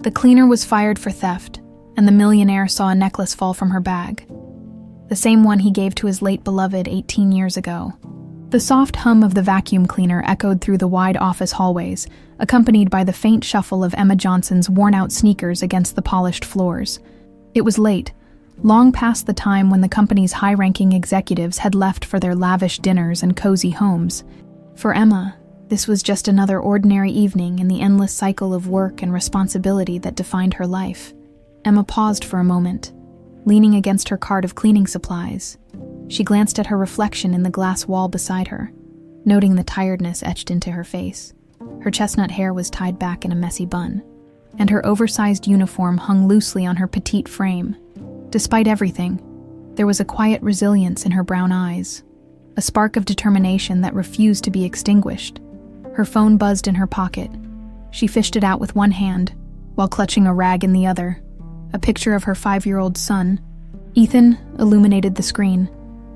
The cleaner was fired for theft, and the millionaire saw a necklace fall from her bag. The same one he gave to his late beloved 18 years ago. The soft hum of the vacuum cleaner echoed through the wide office hallways, accompanied by the faint shuffle of Emma Johnson's worn-out sneakers against the polished floors. It was late, long past the time when the company's high-ranking executives had left for their lavish dinners and cozy homes. For Emma, this was just another ordinary evening in the endless cycle of work and responsibility that defined her life. Emma paused for a moment, leaning against her cart of cleaning supplies. She glanced at her reflection in the glass wall beside her, noting the tiredness etched into her face. Her chestnut hair was tied back in a messy bun, and her oversized uniform hung loosely on her petite frame. Despite everything, there was a quiet resilience in her brown eyes, a spark of determination that refused to be extinguished. Her phone buzzed in her pocket. She fished it out with one hand, while clutching a rag in the other. A picture of her 5-year-old son. Ethan illuminated the screen.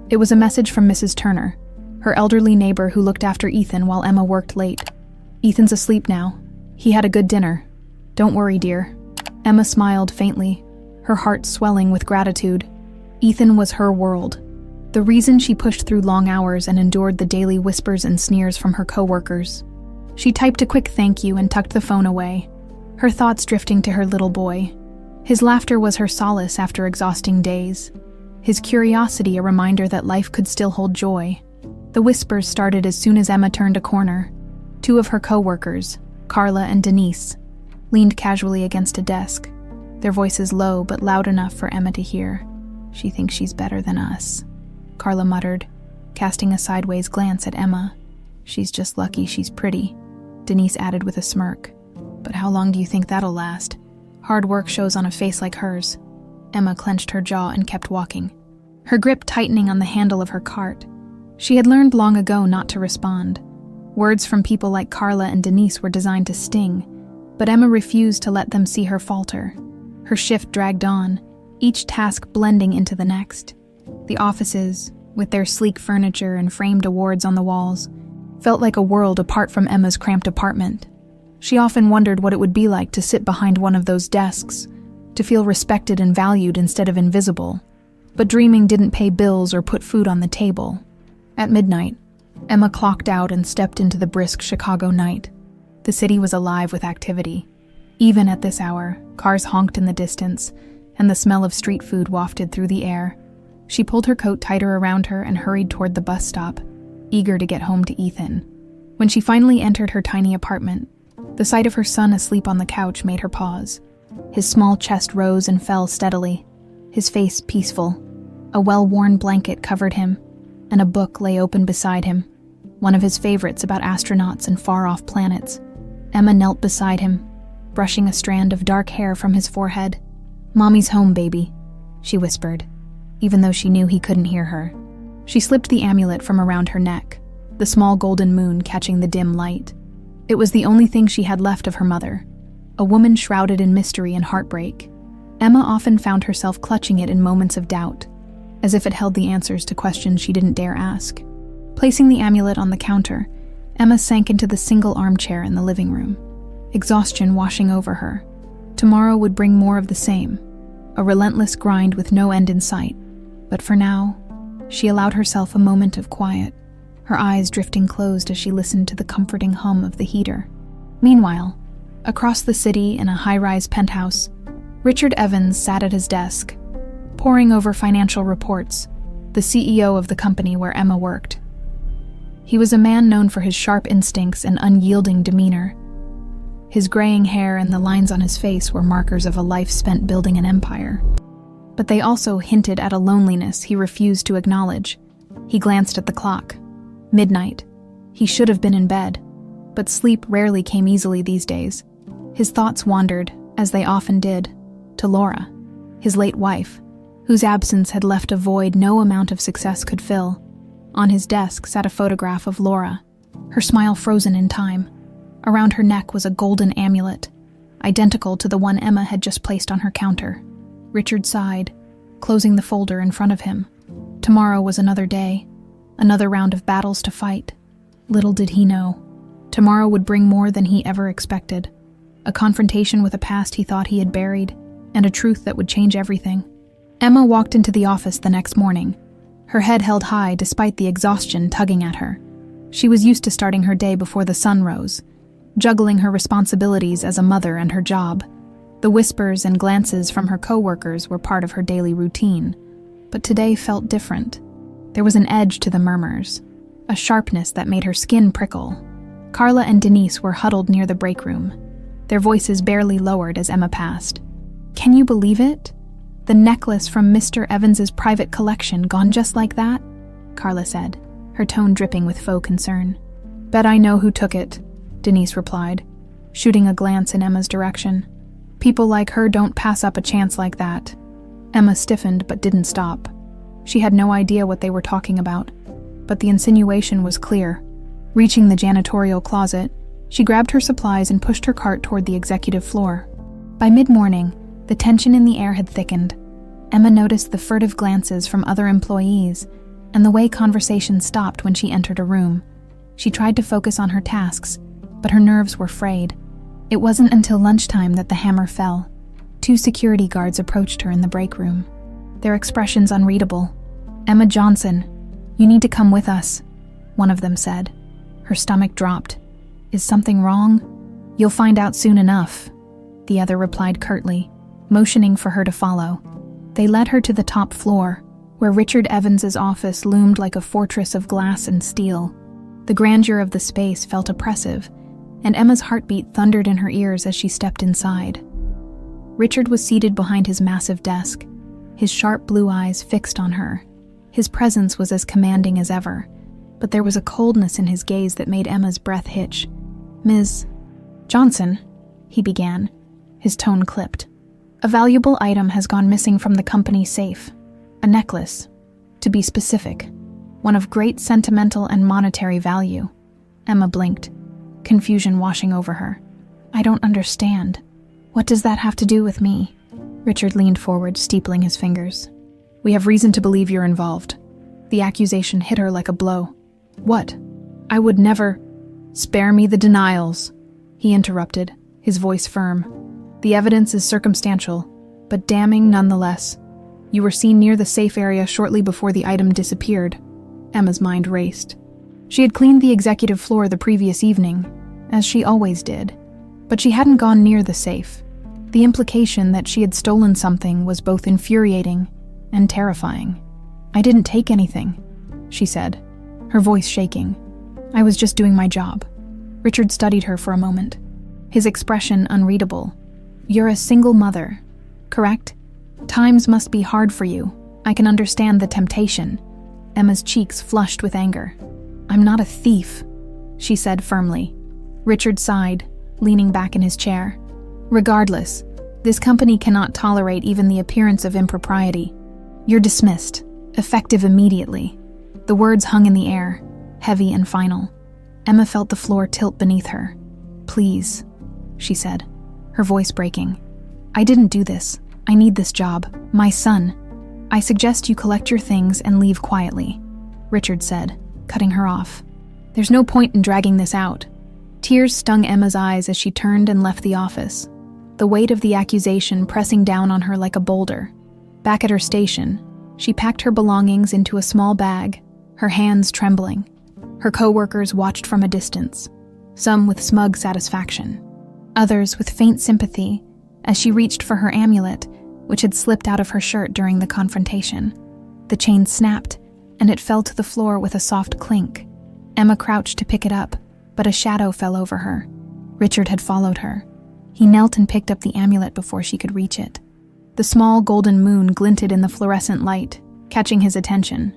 It was a message from Mrs. Turner, her elderly neighbor who looked after Ethan while Emma worked late. "Ethan's asleep now. He had a good dinner. Don't worry, dear." Emma smiled faintly, her heart swelling with gratitude. Ethan was her world. The reason she pushed through long hours and endured the daily whispers and sneers from her coworkers. She typed a quick thank you and tucked the phone away, her thoughts drifting to her little boy. His laughter was her solace after exhausting days, his curiosity a reminder that life could still hold joy. The whispers started as soon as Emma turned a corner. Two of her coworkers, Carla and Denise, leaned casually against a desk, their voices low but loud enough for Emma to hear. "She thinks she's better than us," Carla muttered, casting a sideways glance at Emma. "She's just lucky she's pretty," Denise added with a smirk. "But how long do you think that'll last? Hard work shows on a face like hers." Emma clenched her jaw and kept walking, her grip tightening on the handle of her cart. She had learned long ago not to respond. Words from people like Carla and Denise were designed to sting, but Emma refused to let them see her falter. Her shift dragged on, each task blending into the next. The offices, with their sleek furniture and framed awards on the walls, felt like a world apart from Emma's cramped apartment. She often wondered what it would be like to sit behind one of those desks, to feel respected and valued instead of invisible. But dreaming didn't pay bills or put food on the table. At midnight, Emma clocked out and stepped into the brisk Chicago night. The city was alive with activity. Even at this hour, cars honked in the distance, and the smell of street food wafted through the air. She pulled her coat tighter around her and hurried toward the bus stop, eager to get home to Ethan. When she finally entered her tiny apartment, the sight of her son asleep on the couch made her pause. His small chest rose and fell steadily, his face peaceful. A well-worn blanket covered him, and a book lay open beside him, one of his favorites about astronauts and far-off planets. Emma knelt beside him, brushing a strand of dark hair from his forehead. "Mommy's home, baby," she whispered, even though she knew he couldn't hear her. She slipped the amulet from around her neck, the small golden moon catching the dim light. It was the only thing she had left of her mother, a woman shrouded in mystery and heartbreak. Emma often found herself clutching it in moments of doubt, as if it held the answers to questions she didn't dare ask. Placing the amulet on the counter, Emma sank into the single armchair in the living room, exhaustion washing over her. Tomorrow would bring more of the same, a relentless grind with no end in sight. But for now, she allowed herself a moment of quiet, her eyes drifting closed as she listened to the comforting hum of the heater. Meanwhile, across the city in a high-rise penthouse, Richard Evans sat at his desk, poring over financial reports, the CEO of the company where Emma worked. He was a man known for his sharp instincts and unyielding demeanor. His graying hair and the lines on his face were markers of a life spent building an empire. But they also hinted at a loneliness he refused to acknowledge. He glanced at the clock. Midnight. He should have been in bed, but sleep rarely came easily these days. His thoughts wandered, as they often did, to Laura, his late wife, whose absence had left a void no amount of success could fill. On his desk sat a photograph of Laura, her smile frozen in time. Around her neck was a golden amulet, identical to the one Emma had just placed on her counter. Richard sighed, closing the folder in front of him. Tomorrow was another day, another round of battles to fight. Little did he know, tomorrow would bring more than he ever expected. a confrontation with a past he thought he had buried, and a truth that would change everything. Emma walked into the office the next morning, her head held high despite the exhaustion tugging at her. She was used to starting her day before the sun rose, juggling her responsibilities as a mother and her job. The whispers and glances from her coworkers were part of her daily routine, but today felt different. There was an edge to the murmurs, a sharpness that made her skin prickle. Carla and Denise were huddled near the break room, their voices barely lowered as Emma passed. "Can you believe it? The necklace from Mr. Evans's private collection gone just like that?" Carla said, her tone dripping with faux concern. "Bet I know who took it," Denise replied, shooting a glance in Emma's direction. "People like her don't pass up a chance like that." Emma stiffened but didn't stop. She had no idea what they were talking about, but the insinuation was clear. Reaching the janitorial closet, she grabbed her supplies and pushed her cart toward the executive floor. By mid-morning, the tension in the air had thickened. Emma noticed the furtive glances from other employees and the way conversation stopped when she entered a room. She tried to focus on her tasks, but her nerves were frayed. It wasn't until lunchtime that the hammer fell. 2 security guards approached her in the break room, their expressions unreadable. "Emma Johnson, you need to come with us," one of them said. Her stomach dropped. "Is something wrong?" "You'll find out soon enough," the other replied curtly, motioning for her to follow. They led her to the top floor, where Richard Evans's office loomed like a fortress of glass and steel. The grandeur of the space felt oppressive, and Emma's heartbeat thundered in her ears as she stepped inside. Richard was seated behind his massive desk, his sharp blue eyes fixed on her. His presence was as commanding as ever, but there was a coldness in his gaze that made Emma's breath hitch. "Ms. Johnson," he began, his tone clipped. "A valuable item has gone missing from the company safe. A necklace, to be specific. One of great sentimental and monetary value." Emma blinked, confusion washing over her. "I don't understand. What does that have to do with me?" Richard leaned forward, steepling his fingers. "We have reason to believe you're involved." The accusation hit her like a blow. "What? I would never—" "Spare me the denials," he interrupted, his voice firm. "The evidence is circumstantial, but damning nonetheless. You were seen near the safe area shortly before the item disappeared." Emma's mind raced. She had cleaned the executive floor the previous evening, as she always did, but she hadn't gone near the safe. The implication that she had stolen something was both infuriating and terrifying. "I didn't take anything," she said, her voice shaking. "I was just doing my job." Richard studied her for a moment, his expression unreadable. "You're a single mother, correct? Times must be hard for you. I can understand the temptation." Emma's cheeks flushed with anger. "I'm not a thief," she said firmly. Richard sighed, leaning back in his chair. "Regardless, this company cannot tolerate even the appearance of impropriety. You're dismissed, effective immediately." The words hung in the air, heavy and final. Emma felt the floor tilt beneath her. "Please," she said, her voice breaking. "I didn't do this. I need this job. My son. I suggest you collect your things and leave quietly," Richard said, cutting her off. "There's no point in dragging this out." Tears stung Emma's eyes as she turned and left the office, the weight of the accusation pressing down on her like a boulder. Back at her station, she packed her belongings into a small bag, her hands trembling. Her coworkers watched from a distance, some with smug satisfaction, others with faint sympathy as she reached for her amulet, which had slipped out of her shirt during the confrontation. The chain snapped, and it fell to the floor with a soft clink. Emma crouched to pick it up, but a shadow fell over her. Richard had followed her. He knelt and picked up the amulet before she could reach it. The small golden moon glinted in the fluorescent light, catching his attention.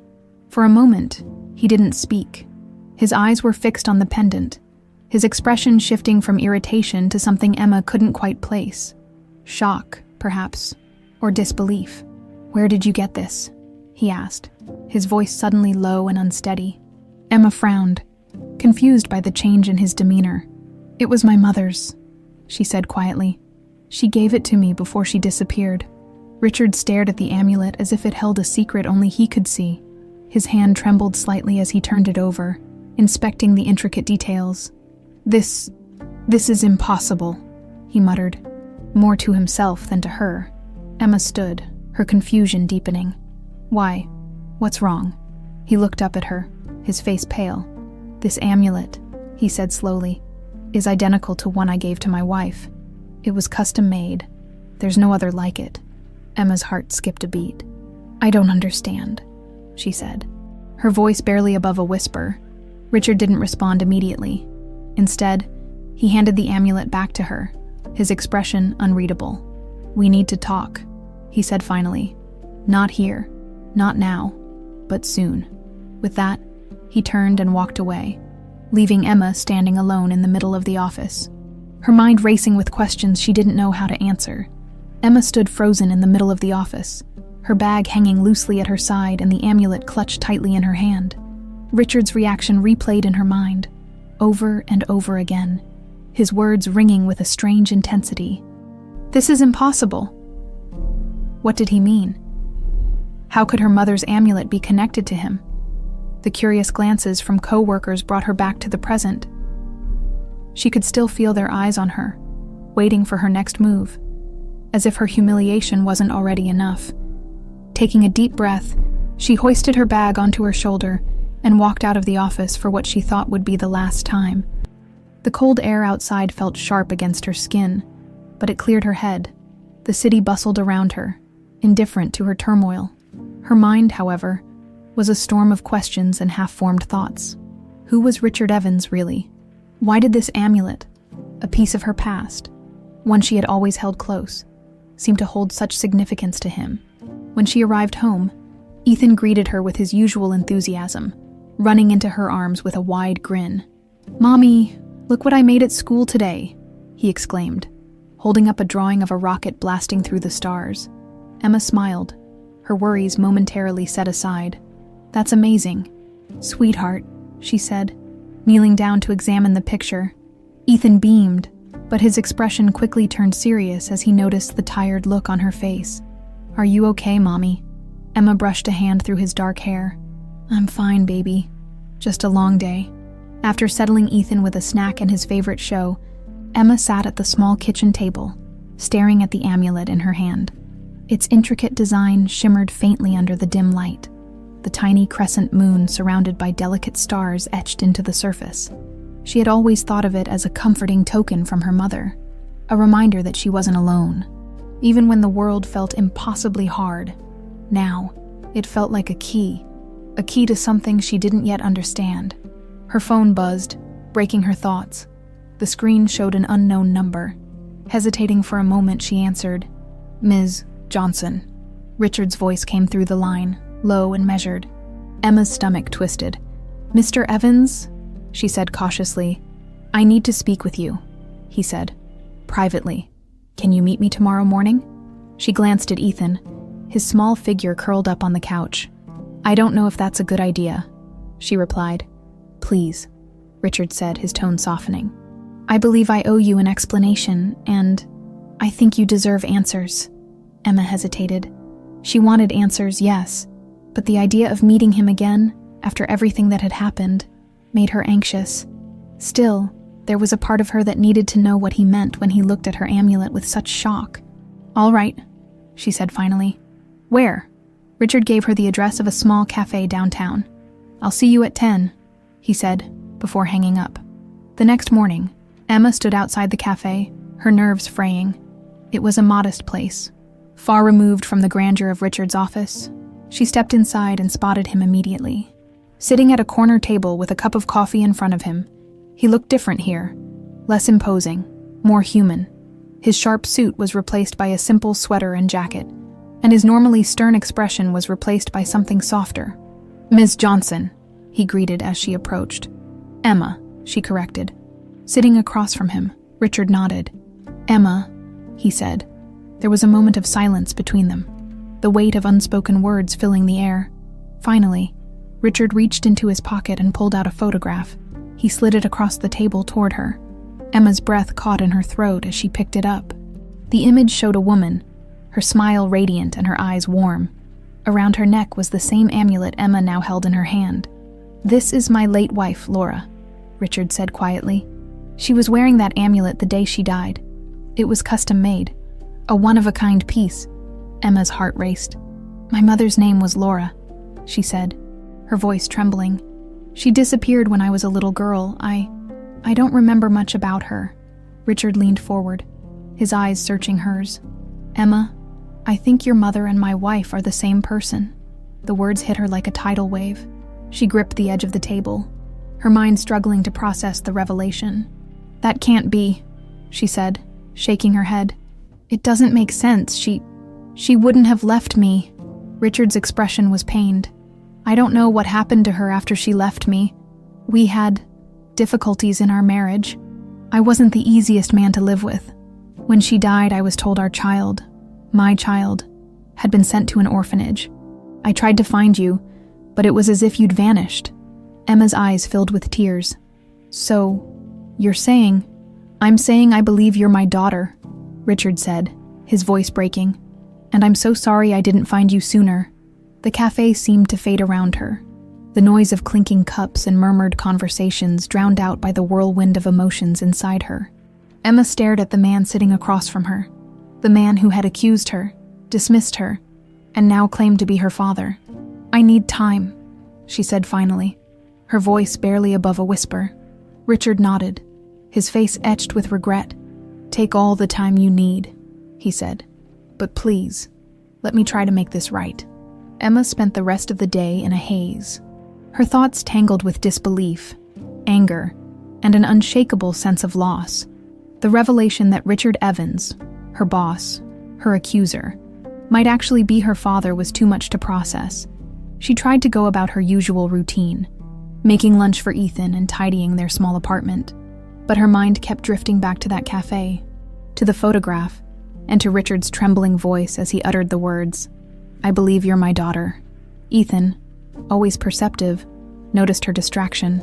For a moment, he didn't speak. His eyes were fixed on the pendant, his expression shifting from irritation to something Emma couldn't quite place. Shock, perhaps, or disbelief. "Where did you get this?" he asked, his voice suddenly low and unsteady. Emma frowned, confused by the change in his demeanor. "It was my mother's," she said quietly. "She gave it to me before she disappeared." Richard stared at the amulet as if it held a secret only he could see. His hand trembled slightly as he turned it over, inspecting the intricate details. This is impossible," he he muttered, more to himself than to her. Emma stood, her confusion deepening. Why? What's wrong? He looked up at her, his face pale. This amulet, he said slowly, is identical to one I gave to my wife. It was custom made. There's no other like it. Emma's heart skipped a beat. I don't understand, she said, her voice barely above a whisper. Richard didn't respond immediately. Instead, he handed the amulet back to her, his expression unreadable. We need to talk, he said finally. Not here, not now, but soon. With that, he turned and walked away, leaving Emma standing alone in the middle of the office, her mind racing with questions she didn't know how to answer. Emma stood frozen in the middle of the office, her bag hanging loosely at her side and the amulet clutched tightly in her hand. Richard's reaction replayed in her mind, over and over again, his words ringing with a strange intensity. This is impossible. What did he mean? How could her mother's amulet be connected to him? The curious glances from co-workers brought her back to the present. She could still feel their eyes on her, waiting for her next move, as if her humiliation wasn't already enough. Taking a deep breath, she hoisted her bag onto her shoulder and walked out of the office for what she thought would be the last time. The cold air outside felt sharp against her skin, but it cleared her head. The city bustled around her, indifferent to her turmoil. Her mind, however, was a storm of questions and half-formed thoughts. Who was Richard Evans, really? Why did this amulet, a piece of her past, one she had always held close, seem to hold such significance to him? When she arrived home, Ethan greeted her with his usual enthusiasm, running into her arms with a wide grin. "Mommy, look what I made at school today," he exclaimed, holding up a drawing of a rocket blasting through the stars. Emma smiled, her worries momentarily set aside. "That's amazing." "Sweetheart," she said, kneeling down to examine the picture. Ethan beamed, but his expression quickly turned serious as he noticed the tired look on her face. "Are you okay, Mommy?" Emma brushed a hand through his dark hair. "I'm fine, baby. Just a long day." After settling Ethan with a snack and his favorite show, Emma sat at the small kitchen table, staring at the amulet in her hand. Its intricate design shimmered faintly under the dim light, the tiny crescent moon surrounded by delicate stars etched into the surface. She had always thought of it as a comforting token from her mother, a reminder that she wasn't alone. Even when the world felt impossibly hard, now, it felt like a key to something she didn't yet understand. Her phone buzzed, breaking her thoughts. The screen showed an unknown number. Hesitating for a moment, she answered, "Ms. Johnson." Richard's voice came through the line, low and measured. Emma's stomach twisted. "Mr. Evans?" she said cautiously. "I need to speak with you," he said, privately. "Can you meet me tomorrow morning?" She glanced at Ethan, his small figure curled up on the couch. "I don't know if that's a good idea," she replied. "Please," Richard said, his tone softening. "I believe I owe you an explanation, and I think you deserve answers." Emma hesitated. She wanted answers, yes, but the idea of meeting him again, after everything that had happened, made her anxious. Still, there was a part of her that needed to know what he meant when he looked at her amulet with such shock. "All right," she said finally. "Where?" Richard gave her the address of a small cafe downtown. "I'll see you at 10, he said, before hanging up. The next morning, Emma stood outside the cafe, her nerves fraying. It was a modest place, far removed from the grandeur of Richard's office. She stepped inside and spotted him immediately. Sitting at a corner table with a cup of coffee in front of him, he looked different here, less imposing, more human. His sharp suit was replaced by a simple sweater and jacket, and his normally stern expression was replaced by something softer. "Ms. Johnson," he greeted as she approached. "Emma," she corrected. Sitting across from him, Richard nodded. "Emma," he said. There was a moment of silence between them, the weight of unspoken words filling the air. Finally, Richard reached into his pocket and pulled out a photograph. He slid it across the table toward her. Emma's breath caught in her throat as she picked it up. The image showed a woman, her smile radiant and her eyes warm. Around her neck was the same amulet Emma now held in her hand. "This is my late wife, Laura," Richard said quietly. "She was wearing that amulet the day she died. It was custom-made, a one-of-a-kind piece. Emma's heart raced. "My mother's name was Laura," she said, her voice trembling. "She disappeared when I was a little girl. I don't remember much about her." Richard leaned forward, his eyes searching hers. "Emma, I think your mother and my wife are the same person." The words hit her like a tidal wave. She gripped the edge of the table, her mind struggling to process the revelation. "That can't be," she said, shaking her head. "It doesn't make sense. She wouldn't have left me." Richard's expression was pained. "I don't know what happened to her after she left me. We had difficulties in our marriage. I wasn't the easiest man to live with. When she died, I was told our child, my child, had been sent to an orphanage. I tried to find you, but it was as if you'd vanished." Emma's eyes filled with tears. "So, you're saying—" "I'm saying I believe you're my daughter," Richard said, his voice breaking. "And I'm so sorry I didn't find you sooner." The cafe seemed to fade around her, the noise of clinking cups and murmured conversations drowned out by the whirlwind of emotions inside her. Emma stared at the man sitting across from her, the man who had accused her, dismissed her, and now claimed to be her father. "I need time," she said finally, her voice barely above a whisper. Richard nodded, his face etched with regret. "Take all the time you need," he said. "But please, let me try to make this right." Emma spent the rest of the day in a haze, her thoughts tangled with disbelief, anger, and an unshakable sense of loss. The revelation that Richard Evans, her boss, her accuser, might actually be her father was too much to process. She tried to go about her usual routine, making lunch for Ethan and tidying their small apartment. But her mind kept drifting back to that cafe, to the photograph, and to Richard's trembling voice as he uttered the words, "I believe you're my daughter." Ethan, always perceptive, noticed her distraction.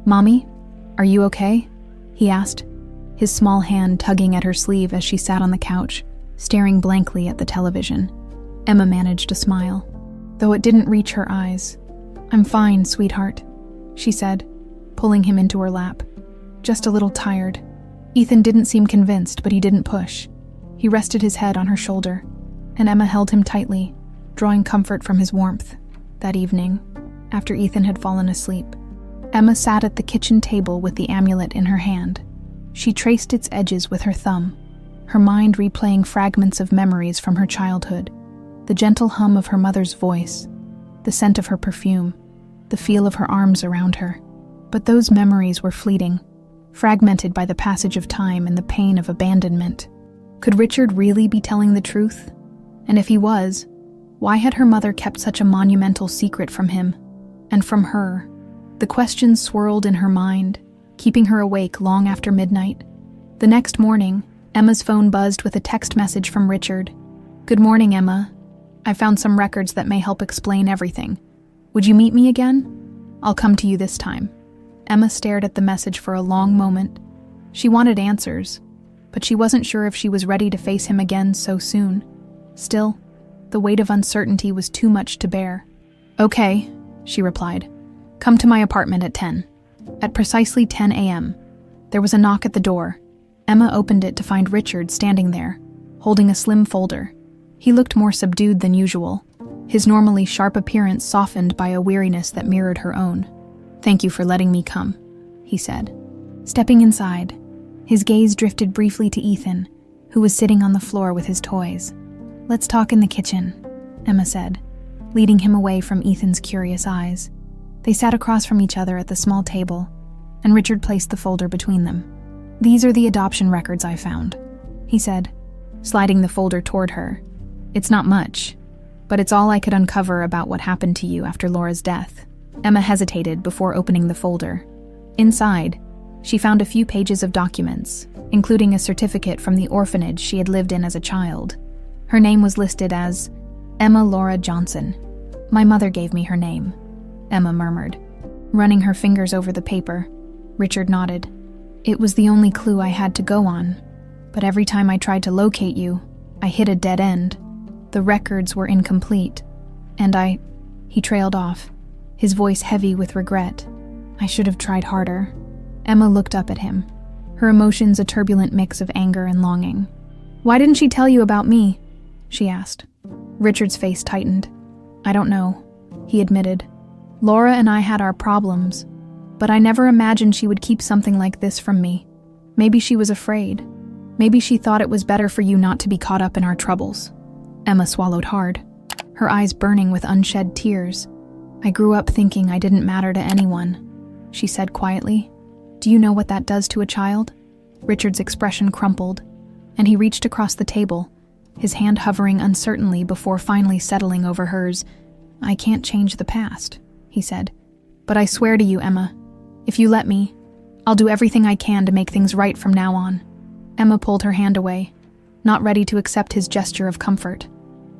"Mommy, are you okay?" he asked, his small hand tugging at her sleeve as she sat on the couch, staring blankly at the television. Emma managed a smile, though it didn't reach her eyes. "I'm fine, sweetheart," she said, pulling him into her lap. "Just a little tired." Ethan didn't seem convinced, but he didn't push. He rested his head on her shoulder, and Emma held him tightly, drawing comfort from his warmth. That evening, after Ethan had fallen asleep, Emma sat at the kitchen table with the amulet in her hand. She traced its edges with her thumb, her mind replaying fragments of memories from her childhood, the gentle hum of her mother's voice, the scent of her perfume, the feel of her arms around her. But those memories were fleeting, fragmented by the passage of time and the pain of abandonment. Could Richard really be telling the truth? And if he was, why had her mother kept such a monumental secret from him, and from her? The questions swirled in her mind, keeping her awake long after midnight. The next morning, Emma's phone buzzed with a text message from Richard. "Good morning, Emma. I found some records that may help explain everything. Would you meet me again? I'll come to you this time." Emma stared at the message for a long moment. She wanted answers, but she wasn't sure if she was ready to face him again so soon. Still, the weight of uncertainty was too much to bear. "Okay," she replied. "Come to my apartment at 10. At precisely 10 a.m., there was a knock at the door. Emma opened it to find Richard standing there, holding a slim folder. He looked more subdued than usual, his normally sharp appearance softened by a weariness that mirrored her own. "Thank you for letting me come," he said. Stepping inside, his gaze drifted briefly to Ethan, who was sitting on the floor with his toys. "Let's talk in the kitchen," Emma said, leading him away from Ethan's curious eyes. They sat across from each other at the small table, and Richard placed the folder between them. "These are the adoption records I found," he said, sliding the folder toward her. "It's not much, but it's all I could uncover about what happened to you after Laura's death." Emma hesitated before opening the folder. Inside, she found a few pages of documents, including a certificate from the orphanage she had lived in as a child. Her name was listed as Emma Laura Johnson. "My mother gave me her name," Emma murmured, running her fingers over the paper. Richard nodded. "It was the only clue I had to go on, but every time I tried to locate you, I hit a dead end. The records were incomplete, and He trailed off, his voice heavy with regret. "I should have tried harder." Emma looked up at him, her emotions a turbulent mix of anger and longing. "Why didn't she tell you about me?" she asked. Richard's face tightened. "I don't know," he admitted. "Laura and I had our problems, but I never imagined she would keep something like this from me. Maybe she was afraid. Maybe she thought it was better for you not to be caught up in our troubles." Emma swallowed hard, her eyes burning with unshed tears. "I grew up thinking I didn't matter to anyone," she said quietly. "Do you know what that does to a child?" Richard's expression crumpled, and he reached across the table, his hand hovering uncertainly before finally settling over hers. "I can't change the past," he said. "But I swear to you, Emma, if you let me, I'll do everything I can to make things right from now on." Emma pulled her hand away, not ready to accept his gesture of comfort.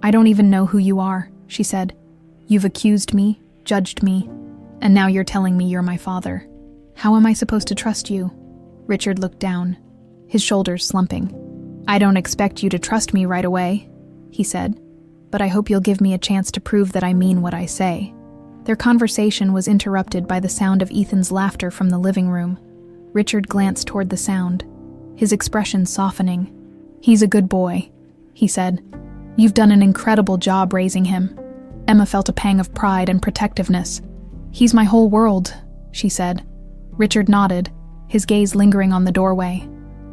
"I don't even know who you are," she said. "You've accused me, judged me, and now you're telling me you're my father. How am I supposed to trust you?" Richard looked down, his shoulders slumping. "I don't expect you to trust me right away," he said, "but I hope you'll give me a chance to prove that I mean what I say." Their conversation was interrupted by the sound of Ethan's laughter from the living room. Richard glanced toward the sound, his expression softening. "He's a good boy," he said. "You've done an incredible job raising him." Emma felt a pang of pride and protectiveness. "He's my whole world," she said. Richard nodded, his gaze lingering on the doorway.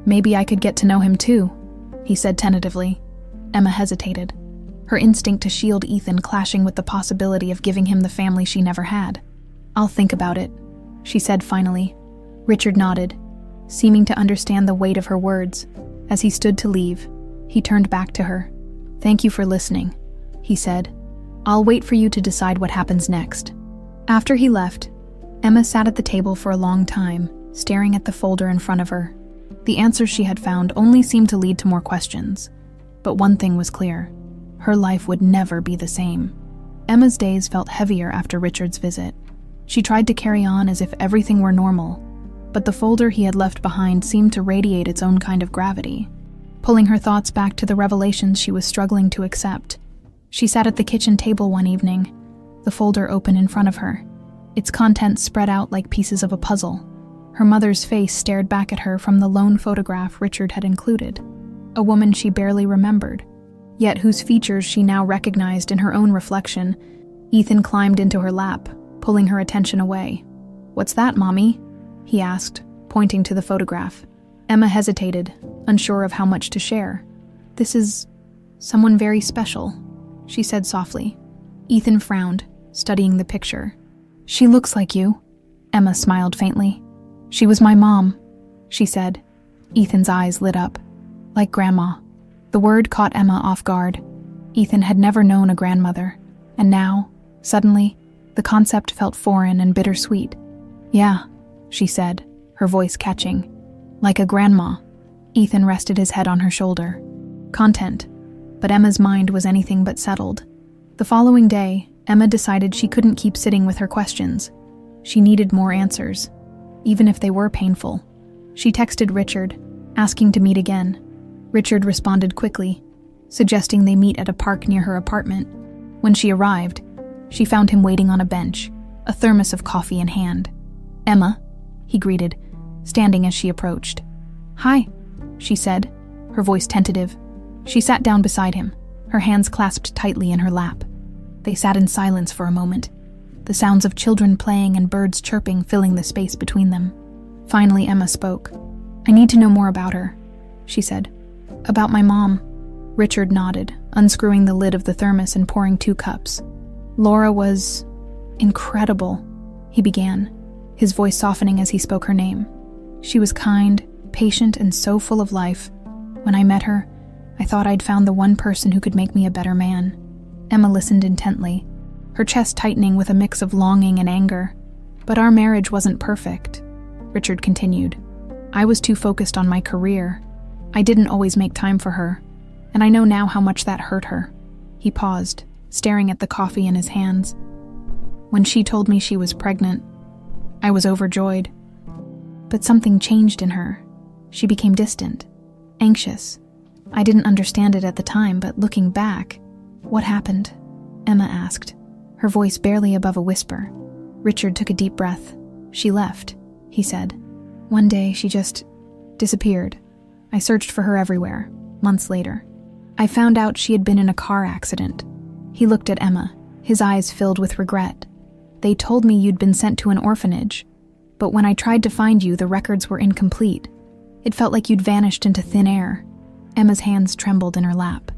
"Maybe I could get to know him too," he said tentatively. Emma hesitated, her instinct to shield Ethan clashing with the possibility of giving him the family she never had. "I'll think about it," she said finally. Richard nodded, seeming to understand the weight of her words. As he stood to leave, he turned back to her. "Thank you for listening," he said. "I'll wait for you to decide what happens next." After he left, Emma sat at the table for a long time, staring at the folder in front of her. The answers she had found only seemed to lead to more questions. But one thing was clear: her life would never be the same. Emma's days felt heavier after Richard's visit. She tried to carry on as if everything were normal, but the folder he had left behind seemed to radiate its own kind of gravity, pulling her thoughts back to the revelations she was struggling to accept. She sat at the kitchen table one evening, the folder open in front of her, its contents spread out like pieces of a puzzle. Her mother's face stared back at her from the lone photograph Richard had included, a woman she barely remembered, yet whose features she now recognized in her own reflection. Ethan climbed into her lap, pulling her attention away. "What's that, Mommy?" he asked, pointing to the photograph. Emma hesitated, unsure of how much to share. "This is someone very special," she said softly. Ethan frowned, studying the picture. "She looks like you." Emma smiled faintly. "She was my mom," she said. Ethan's eyes lit up. "Like Grandma." The word caught Emma off guard. Ethan had never known a grandmother, and now, suddenly, the concept felt foreign and bittersweet. "Yeah," she said, her voice catching. "Like a grandma." Ethan rested his head on her shoulder. Content, but Emma's mind was anything but settled. The following day, Emma decided she couldn't keep sitting with her questions. She needed more answers, even if they were painful. She texted Richard, asking to meet again. Richard responded quickly, suggesting they meet at a park near her apartment. When she arrived, she found him waiting on a bench, a thermos of coffee in hand. "Emma," he greeted, standing as she approached. "Hi," she said, her voice tentative. She sat down beside him, her hands clasped tightly in her lap. They sat in silence for a moment, the sounds of children playing and birds chirping filling the space between them. Finally, Emma spoke. "I need to know more about her," she said. "About my mom." Richard nodded, unscrewing the lid of the thermos and pouring 2 cups. "Laura was incredible," he began, his voice softening as he spoke her name. "She was kind, patient, and so full of life. When I met her, I thought I'd found the one person who could make me a better man." Emma listened intently, her chest tightening with a mix of longing and anger. "But our marriage wasn't perfect," Richard continued. "I was too focused on my career. I didn't always make time for her, and I know now how much that hurt her." He paused, staring at the coffee in his hands. "When she told me she was pregnant, I was overjoyed. But something changed in her. She became distant, anxious. I didn't understand it at the time, but looking back..." "What happened?" Emma asked, her voice barely above a whisper. Richard took a deep breath. "She left," he said. "One day she just Disappeared. I searched for her everywhere, months later. I found out she had been in a car accident. He looked at Emma, his eyes filled with regret. They told me you'd been sent to an orphanage, but when I tried to find you, the records were incomplete. It felt like you'd vanished into thin air. Emma's hands trembled in her lap.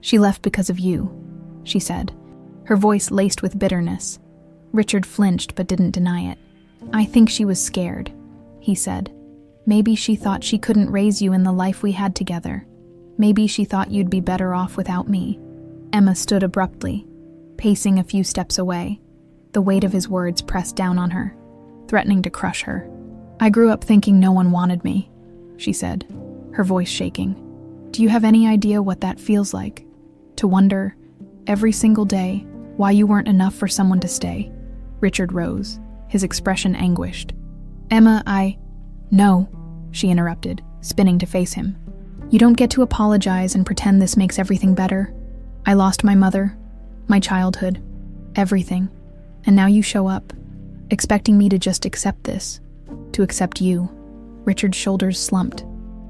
She left because of you, she said, her voice laced with bitterness. Richard flinched but didn't deny it. I think she was scared, he said. Maybe she thought she couldn't raise you in the life we had together. Maybe she thought you'd be better off without me. Emma stood abruptly, pacing a few steps away. The weight of his words pressed down on her, threatening to crush her. I grew up thinking no one wanted me, she said, her voice shaking. Do you have any idea what that feels like? To wonder, every single day, why you weren't enough for someone to stay? Richard rose, his expression anguished. Emma, No, she interrupted, spinning to face him. You don't get to apologize and pretend this makes everything better. I lost my mother, my childhood, everything. And now you show up, expecting me to just accept this, to accept you. Richard's shoulders slumped.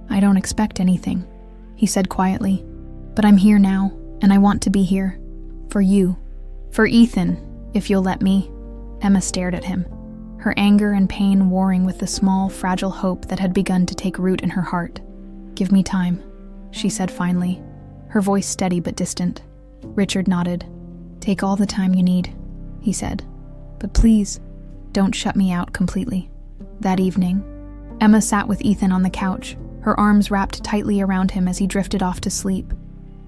I don't expect anything, he said quietly. But I'm here now, and I want to be here. For you. For Ethan, if you'll let me. Emma stared at him, her anger and pain warring with the small, fragile hope that had begun to take root in her heart. Give me time, she said finally, her voice steady but distant. Richard nodded. Take all the time you need, he said. But please, don't shut me out completely. That evening, Emma sat with Ethan on the couch, her arms wrapped tightly around him as he drifted off to sleep.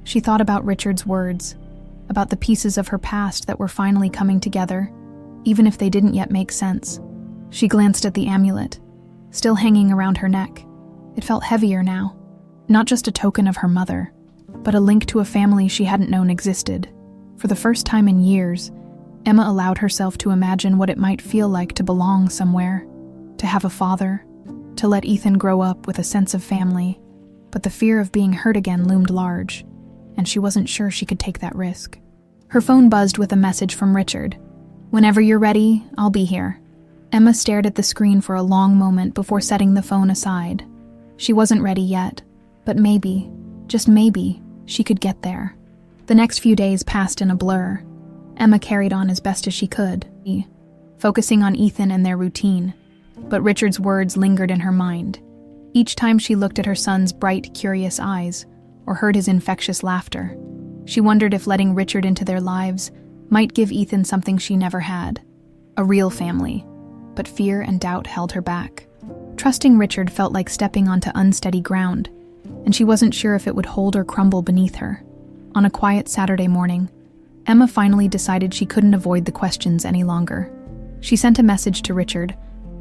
She thought about Richard's words, about the pieces of her past that were finally coming together, even if they didn't yet make sense. She glanced at the amulet, still hanging around her neck. It felt heavier now, not just a token of her mother, but a link to a family she hadn't known existed. For the first time in years, Emma allowed herself to imagine what it might feel like to belong somewhere, to have a father, to let Ethan grow up with a sense of family. But the fear of being hurt again loomed large, and she wasn't sure she could take that risk. Her phone buzzed with a message from Richard. Whenever you're ready, I'll be here. Emma stared at the screen for a long moment before setting the phone aside. She wasn't ready yet, but maybe, just maybe, she could get there. The next few days passed in a blur. Emma carried on as best as she could, focusing on Ethan and their routine. But Richard's words lingered in her mind. Each time she looked at her son's bright, curious eyes, or heard his infectious laughter, she wondered if letting Richard into their lives might give Ethan something she never had, a real family. But fear and doubt held her back. Trusting Richard felt like stepping onto unsteady ground, and she wasn't sure if it would hold or crumble beneath her. On a quiet Saturday morning, Emma finally decided she couldn't avoid the questions any longer. She sent a message to Richard,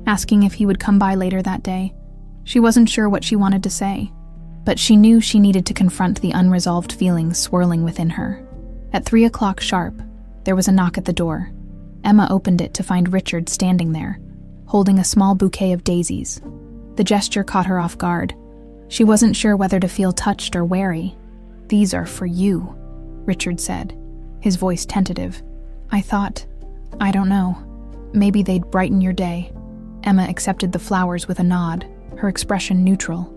asking if he would come by later that day. She wasn't sure what she wanted to say, but she knew she needed to confront the unresolved feelings swirling within her. At 3 o'clock sharp, there was a knock at the door. Emma opened it to find Richard standing there, holding a small bouquet of daisies. The gesture caught her off guard. She wasn't sure whether to feel touched or wary. These are for you, Richard said, his voice tentative. I don't know, maybe they'd brighten your day. Emma accepted the flowers with a nod, her expression neutral.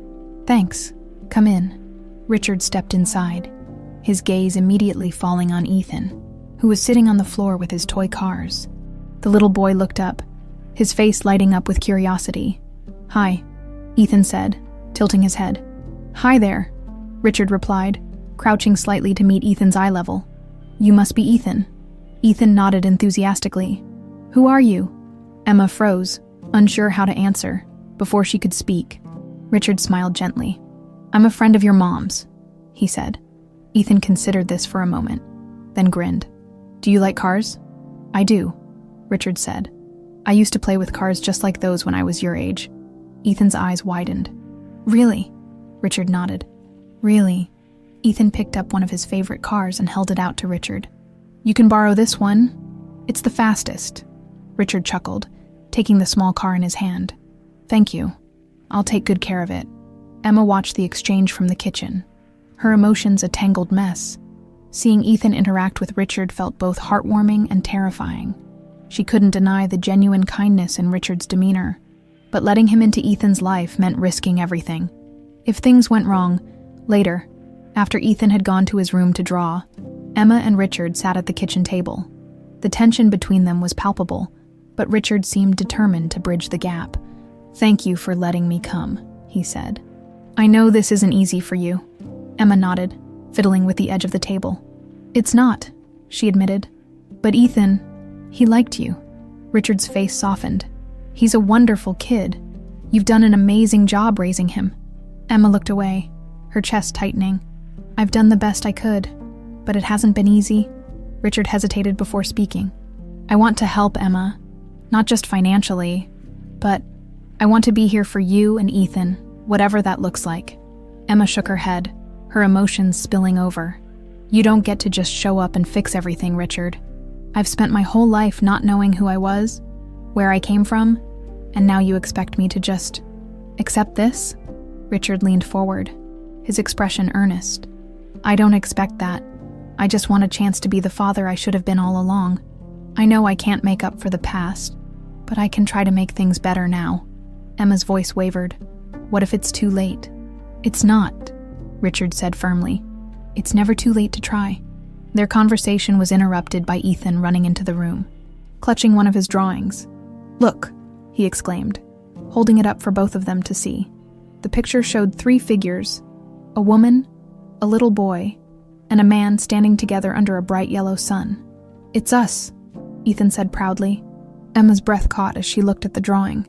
Thanks, come in. Richard stepped inside, his gaze immediately falling on Ethan, who was sitting on the floor with his toy cars. The little boy looked up, his face lighting up with curiosity. Hi, Ethan said, tilting his head. Hi there, Richard replied, crouching slightly to meet Ethan's eye level. You must be Ethan. Ethan nodded enthusiastically. Who are you? Emma froze, unsure how to answer, before she could speak. Richard smiled gently. I'm a friend of your mom's, he said. Ethan considered this for a moment, then grinned. Do you like cars? I do, Richard said. I used to play with cars just like those when I was your age. Ethan's eyes widened. Really? Richard nodded. Really? Ethan picked up one of his favorite cars and held it out to Richard. You can borrow this one. It's the fastest. Richard chuckled, taking the small car in his hand. Thank you. I'll take good care of it. Emma watched the exchange from the kitchen, her emotions a tangled mess. Seeing Ethan interact with Richard felt both heartwarming and terrifying. She couldn't deny the genuine kindness in Richard's demeanor, but letting him into Ethan's life meant risking everything. If things went wrong, later, after Ethan had gone to his room to draw, Emma and Richard sat at the kitchen table. The tension between them was palpable, but Richard seemed determined to bridge the gap. "Thank you for letting me come," he said. "I know this isn't easy for you." Emma nodded, fiddling with the edge of the table. "It's not," she admitted. "But Ethan, he liked you." Richard's face softened. "He's a wonderful kid. You've done an amazing job raising him." Emma looked away, her chest tightening. "I've done the best I could, but it hasn't been easy." Richard hesitated before speaking. "I want to help, Emma. Not just financially, but I want to be here for you and Ethan, whatever that looks like." Emma shook her head, her emotions spilling over. "You don't get to just show up and fix everything, Richard. I've spent my whole life not knowing who I was, where I came from, and now you expect me to just accept this?" Richard leaned forward, his expression earnest. "I don't expect that. I just want a chance to be the father I should have been all along. I know I can't make up for the past, but I can try to make things better now." Emma's voice wavered. "What if it's too late?" "It's not," Richard said firmly. "It's never too late to try." Their conversation was interrupted by Ethan running into the room, clutching one of his drawings. "Look," he exclaimed, holding it up for both of them to see. The picture showed 3 figures, a woman, a little boy, and a man standing together under a bright yellow sun. "It's us," Ethan said proudly. Emma's breath caught as she looked at the drawing.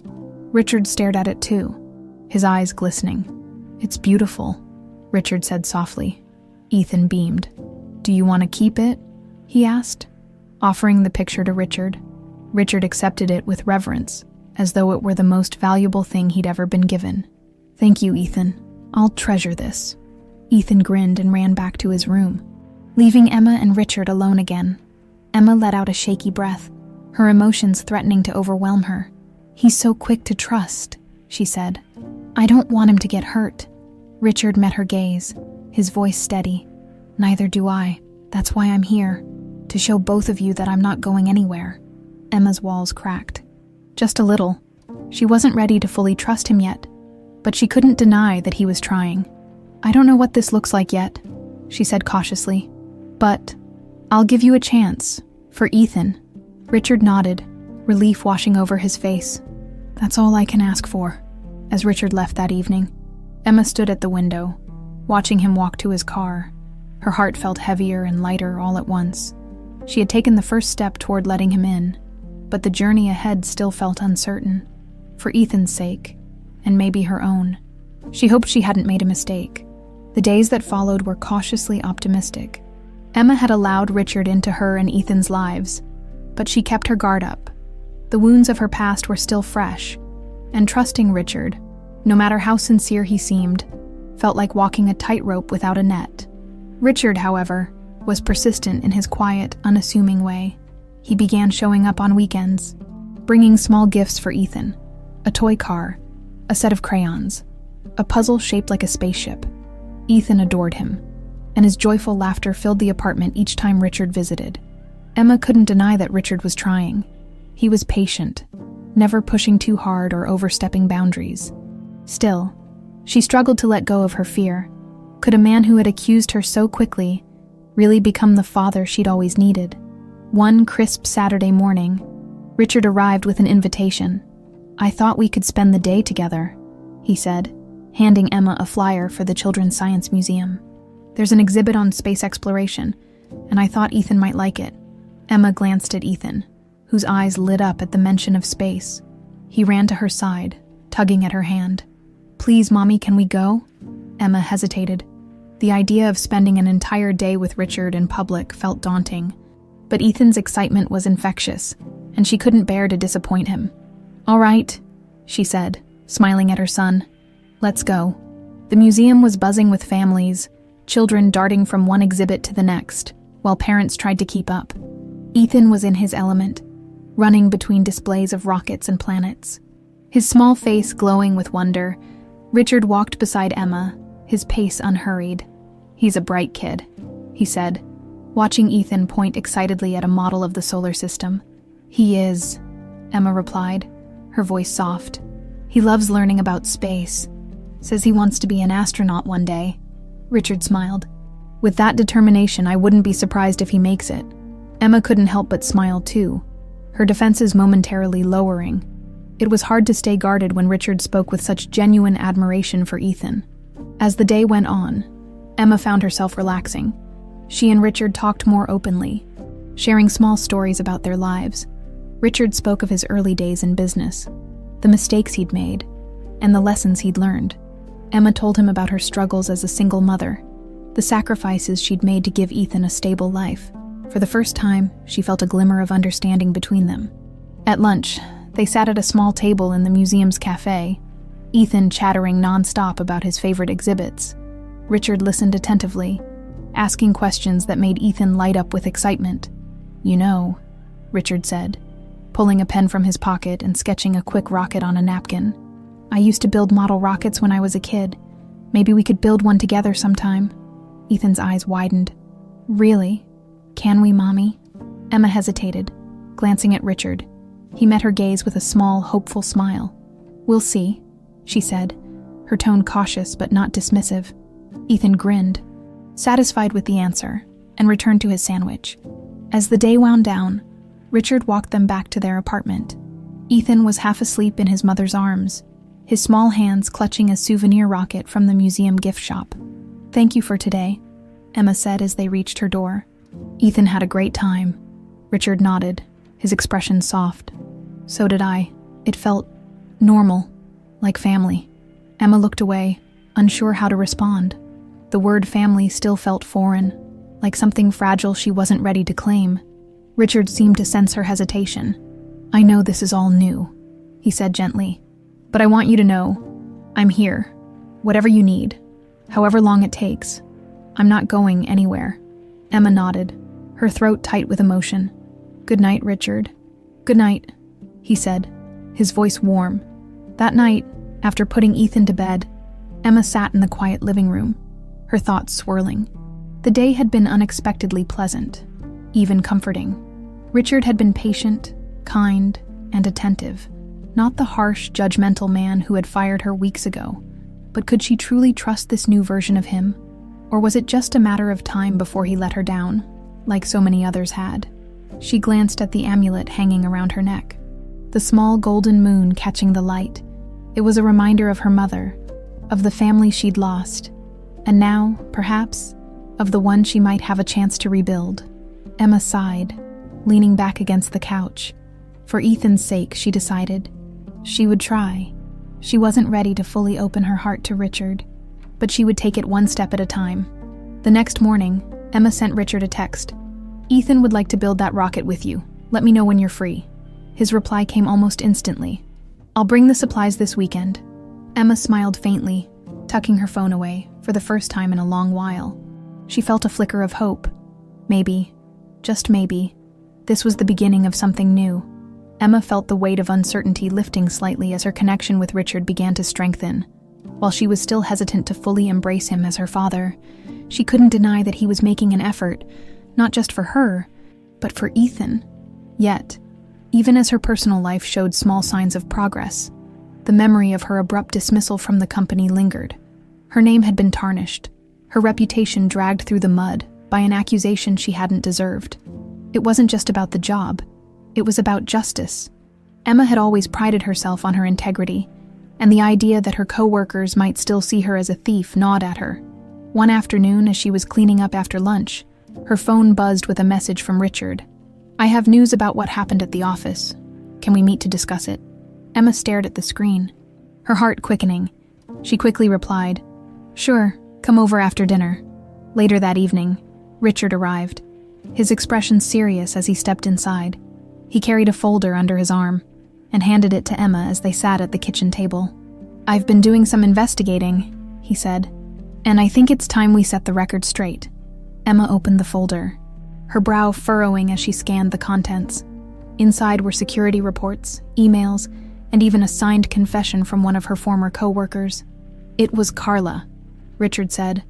Richard stared at it too, his eyes glistening. "It's beautiful," Richard said softly. Ethan beamed. "Do you want to keep it?" he asked, offering the picture to Richard. Richard accepted it with reverence, as though it were the most valuable thing he'd ever been given. "Thank you, Ethan. I'll treasure this." Ethan grinned and ran back to his room, leaving Emma and Richard alone again. Emma let out a shaky breath, her emotions threatening to overwhelm her. "He's so quick to trust," she said. "I don't want him to get hurt." Richard met her gaze, his voice steady. "Neither do I. That's why I'm here, to show both of you that I'm not going anywhere." Emma's walls cracked. Just a little. She wasn't ready to fully trust him yet, but she couldn't deny that he was trying. "I don't know what this looks like yet," she said cautiously, "but I'll give you a chance, for Ethan." Richard nodded, relief washing over his face. "That's all I can ask for." As Richard left that evening, Emma stood at the window, watching him walk to his car. Her heart felt heavier and lighter all at once. She had taken the first step toward letting him in, but the journey ahead still felt uncertain. For Ethan's sake, and maybe her own, she hoped she hadn't made a mistake. The days that followed were cautiously optimistic. Emma had allowed Richard into her and Ethan's lives, but she kept her guard up. The wounds of her past were still fresh, and trusting Richard, no matter how sincere he seemed, felt like walking a tightrope without a net. Richard, however, was persistent in his quiet, unassuming way. He began showing up on weekends, bringing small gifts for Ethan, a toy car, a set of crayons, a puzzle shaped like a spaceship. Ethan adored him, and his joyful laughter filled the apartment each time Richard visited. Emma couldn't deny that Richard was trying. He was patient, never pushing too hard or overstepping boundaries. Still, she struggled to let go of her fear. Could a man who had accused her so quickly really become the father she'd always needed? One crisp Saturday morning, Richard arrived with an invitation. "I thought we could spend the day together," he said, handing Emma a flyer for the Children's Science Museum. "There's an exhibit on space exploration, and I thought Ethan might like it." Emma glanced at Ethan, whose eyes lit up at the mention of space. He ran to her side, tugging at her hand. "Please, Mommy, can we go?" Emma hesitated. The idea of spending an entire day with Richard in public felt daunting, but Ethan's excitement was infectious, and she couldn't bear to disappoint him. "All right," she said, smiling at her son. "Let's go." The museum was buzzing with families, children darting from one exhibit to the next, while parents tried to keep up. Ethan was in his element, running between displays of rockets and planets. His small face glowing with wonder, Richard walked beside Emma, his pace unhurried. "He's a bright kid," he said, watching Ethan point excitedly at a model of the solar system. "He is," Emma replied, her voice soft. He loves learning about space. Says he wants to be an astronaut one day. Richard smiled. With that determination, I wouldn't be surprised if he makes it. Emma couldn't help but smile too, her defenses momentarily lowering. It was hard to stay guarded when Richard spoke with such genuine admiration for Ethan. As the day went on, Emma found herself relaxing. She and Richard talked more openly, sharing small stories about their lives. Richard spoke of his early days in business, the mistakes he'd made, and the lessons he'd learned. Emma told him about her struggles as a single mother, the sacrifices she'd made to give Ethan a stable life. For the first time, she felt a glimmer of understanding between them. At lunch, they sat at a small table in the museum's cafe, Ethan chattering nonstop about his favorite exhibits. Richard listened attentively, asking questions that made Ethan light up with excitement. "You know," Richard said, pulling a pen from his pocket and sketching a quick rocket on a napkin. "I used to build model rockets when I was a kid. Maybe we could build one together sometime." Ethan's eyes widened. "Really? Can we, Mommy?" Emma hesitated, glancing at Richard. He met her gaze with a small, hopeful smile. "We'll see," she said, her tone cautious but not dismissive. Ethan grinned, satisfied with the answer, and returned to his sandwich. As the day wound down, Richard walked them back to their apartment. Ethan was half asleep in his mother's arms, his small hands clutching a souvenir rocket from the museum gift shop. "Thank you for today," Emma said as they reached her door. "Ethan had a great time." Richard nodded, his expression soft. "So did I. It felt normal, like family." Emma looked away, unsure how to respond. The word family still felt foreign, like something fragile she wasn't ready to claim. Richard seemed to sense her hesitation. "I know this is all new," he said gently, "but I want you to know, I'm here. Whatever you need, however long it takes. I'm not going anywhere." Emma nodded, her throat tight with emotion. "Good night, Richard." "Good night," he said, his voice warm. That night, after putting Ethan to bed, Emma sat in the quiet living room, her thoughts swirling. The day had been unexpectedly pleasant, even comforting. Richard had been patient, kind, and attentive, not the harsh, judgmental man who had fired her weeks ago. But could she truly trust this new version of him? Or was it just a matter of time before he let her down, like so many others had? She glanced at the amulet hanging around her neck, the small golden moon catching the light. It was a reminder of her mother, of the family she'd lost, and now, perhaps, of the one she might have a chance to rebuild. Emma sighed, leaning back against the couch. For Ethan's sake, she decided, she would try. She wasn't ready to fully open her heart to Richard, but she would take it one step at a time. The next morning, Emma sent Richard a text. "Ethan would like to build that rocket with you. Let me know when you're free." His reply came almost instantly. "I'll bring the supplies this weekend." Emma smiled faintly, tucking her phone away for the first time in a long while. She felt a flicker of hope. Maybe, just maybe, this was the beginning of something new. Emma felt the weight of uncertainty lifting slightly as her connection with Richard began to strengthen. While she was still hesitant to fully embrace him as her father, she couldn't deny that he was making an effort, not just for her, but for Ethan. Yet, even as her personal life showed small signs of progress, the memory of her abrupt dismissal from the company lingered. Her name had been tarnished, her reputation dragged through the mud by an accusation she hadn't deserved. It wasn't just about the job, it was about justice. Emma had always prided herself on her integrity, and the idea that her co-workers might still see her as a thief gnawed at her. One afternoon, as she was cleaning up after lunch, her phone buzzed with a message from Richard. "I have news about what happened at the office. Can we meet to discuss it?" Emma stared at the screen, her heart quickening. She quickly replied, "Sure, come over after dinner." Later that evening, Richard arrived, his expression serious as he stepped inside. He carried a folder under his arm and handed it to Emma as they sat at the kitchen table. "I've been doing some investigating," he said, "and I think it's time we set the record straight." Emma opened the folder, her brow furrowing as she scanned the contents. Inside were security reports, emails, and even a signed confession from one of her former co-workers. "It was Carla," Richard said,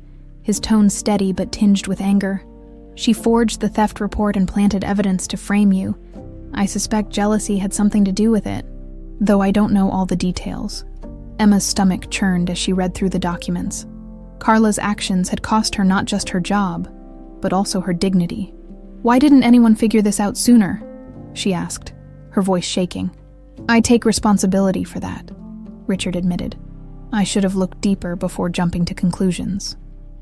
his tone steady but tinged with anger. "She forged the theft report and planted evidence to frame you. I suspect jealousy had something to do with it, though I don't know all the details." Emma's stomach churned as she read through the documents. Carla's actions had cost her not just her job, but also her dignity. "Why didn't anyone figure this out sooner?" she asked, her voice shaking. "I take responsibility for that," Richard admitted. "I should have looked deeper before jumping to conclusions.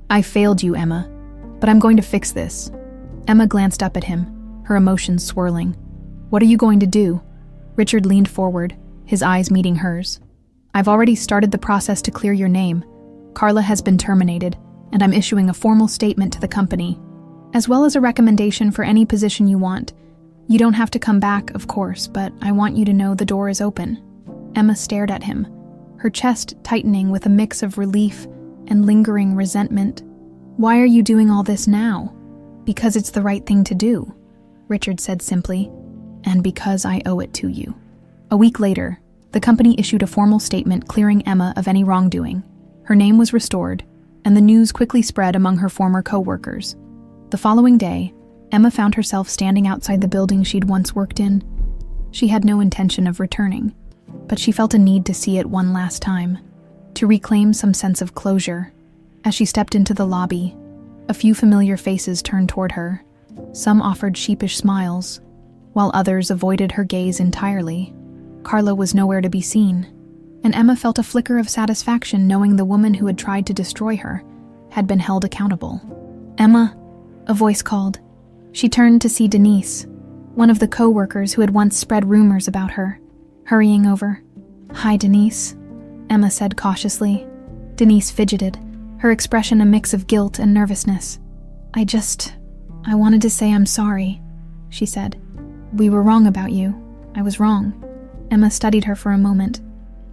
I failed you, Emma, but I'm going to fix this." Emma glanced up at him, her emotions swirling. "What are you going to do?" Richard leaned forward, his eyes meeting hers. "I've already started the process to clear your name. Carla has been terminated, and I'm issuing a formal statement to the company, as well as a recommendation for any position you want. You don't have to come back, of course, but I want you to know the door is open." Emma stared at him, her chest tightening with a mix of relief and lingering resentment. "Why are you doing all this now?" "Because it's the right thing to do," Richard said simply, "and because I owe it to you." A week later, the company issued a formal statement clearing Emma of any wrongdoing. Her name was restored, and the news quickly spread among her former co-workers. The following day, Emma found herself standing outside the building she'd once worked in. She had no intention of returning, but she felt a need to see it one last time, to reclaim some sense of closure. As she stepped into the lobby, a few familiar faces turned toward her. Some offered sheepish smiles, while others avoided her gaze entirely. Carla was nowhere to be seen, and Emma felt a flicker of satisfaction knowing the woman who had tried to destroy her had been held accountable. "Emma," a voice called. She turned to see Denise, one of the co-workers who had once spread rumors about her, hurrying over. "Hi, Denise," Emma said cautiously. Denise fidgeted, her expression a mix of guilt and nervousness. I wanted to say I'm sorry," she said. "We were wrong about you. I was wrong." Emma studied her for a moment,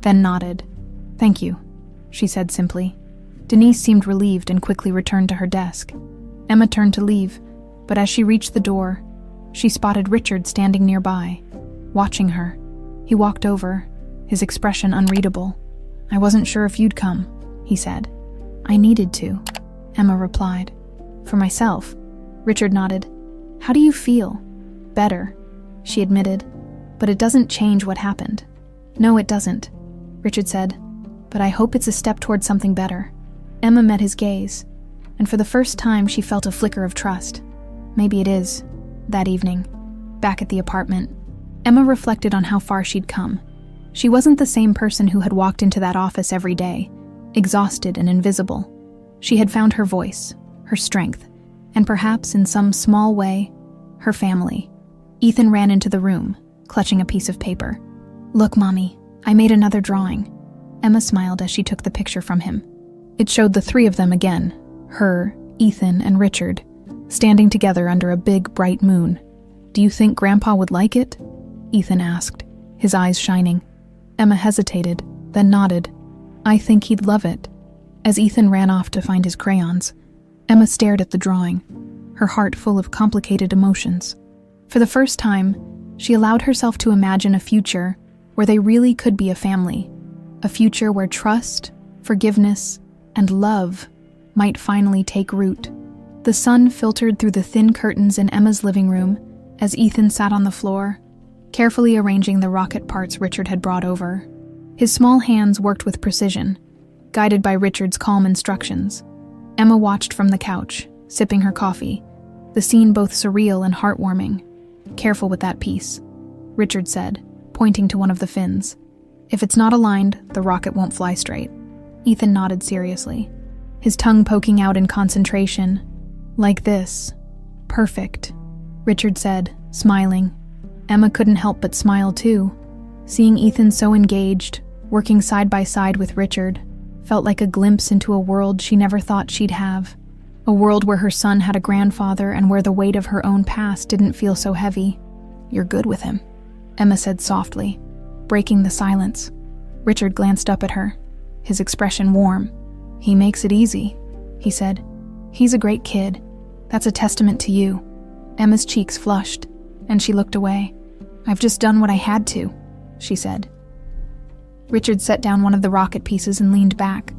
then nodded. "Thank you," she said simply. Denise seemed relieved and quickly returned to her desk. Emma turned to leave, but as she reached the door, she spotted Richard standing nearby, watching her. He walked over, his expression unreadable. "I wasn't sure if you'd come," he said. "I needed to," Emma replied. "For myself," Richard nodded. "How do you feel?" "Better," she admitted. "But it doesn't change what happened." "No, it doesn't," Richard said. "But I hope it's a step towards something better." Emma met his gaze, and for the first time she felt a flicker of trust. Maybe it is. That evening, back at the apartment, Emma reflected on how far she'd come. She wasn't the same person who had walked into that office every day, exhausted and invisible. She had found her voice, her strength, and perhaps in some small way, her family. Ethan ran into the room, clutching a piece of paper. "Look, Mommy, I made another drawing." Emma smiled as she took the picture from him. It showed the three of them again, her, Ethan, and Richard, standing together under a big, bright moon. "Do you think Grandpa would like it?" Ethan asked, his eyes shining. Emma hesitated, then nodded. "I think he'd love it." As Ethan ran off to find his crayons, Emma stared at the drawing, her heart full of complicated emotions. For the first time, she allowed herself to imagine a future where they really could be a family, a future where trust, forgiveness, and love might finally take root. The sun filtered through the thin curtains in Emma's living room as Ethan sat on the floor, carefully arranging the rocket parts Richard had brought over. His small hands worked with precision, guided by Richard's calm instructions. Emma watched from the couch, sipping her coffee, the scene both surreal and heartwarming. "Careful with that piece," Richard said, pointing to one of the fins. "If it's not aligned, the rocket won't fly straight." Ethan nodded seriously, his tongue poking out in concentration. "Like this. Perfect," Richard said, smiling. Emma couldn't help but smile too. Seeing Ethan so engaged, working side by side with Richard, felt like a glimpse into a world she never thought she'd have. A world where her son had a grandfather and where the weight of her own past didn't feel so heavy. "You're good with him," Emma said softly, breaking the silence. Richard glanced up at her, his expression warm. "He makes it easy," he said. "He's a great kid. That's a testament to you." Emma's cheeks flushed, and she looked away. "I've just done what I had to," she said. Richard set down one of the rocket pieces and leaned back.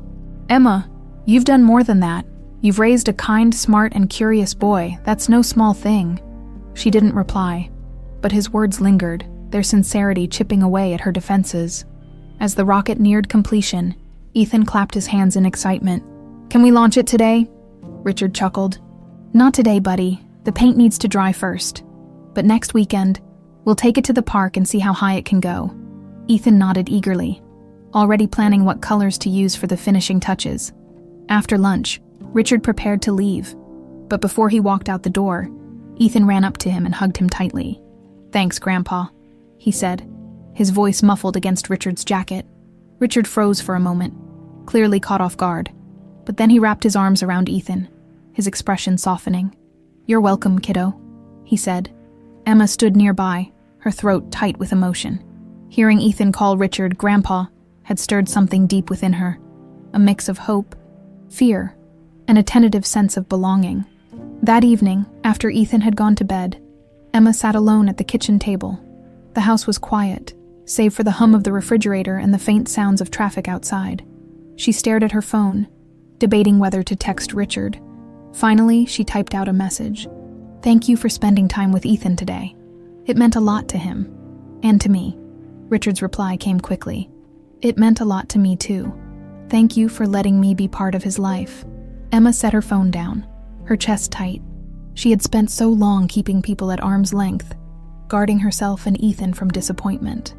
"Emma, you've done more than that. You've raised a kind, smart, and curious boy. That's no small thing." She didn't reply, but his words lingered, their sincerity chipping away at her defenses. As the rocket neared completion, Ethan clapped his hands in excitement. "Can we launch it today?" Richard chuckled. "Not today, buddy. The paint needs to dry first. But next weekend, we'll take it to the park and see how high it can go." Ethan nodded eagerly, already planning what colors to use for the finishing touches. After lunch, Richard prepared to leave, but before he walked out the door, Ethan ran up to him and hugged him tightly. "Thanks, Grandpa," he said, his voice muffled against Richard's jacket. Richard froze for a moment, clearly caught off guard, but then he wrapped his arms around Ethan, his expression softening. "You're welcome, kiddo," he said. Emma stood nearby, her throat tight with emotion. Hearing Ethan call Richard Grandpa had stirred something deep within her, a mix of hope, fear, and a tentative sense of belonging. That evening, after Ethan had gone to bed, Emma sat alone at the kitchen table. The house was quiet, save for the hum of the refrigerator and the faint sounds of traffic outside. She stared at her phone, debating whether to text Richard. Finally, she typed out a message. "Thank you for spending time with Ethan today. It meant a lot to him. And to me." Richard's reply came quickly. "It meant a lot to me too. Thank you for letting me be part of his life." Emma set her phone down, her chest tight. She had spent so long keeping people at arm's length, guarding herself and Ethan from disappointment.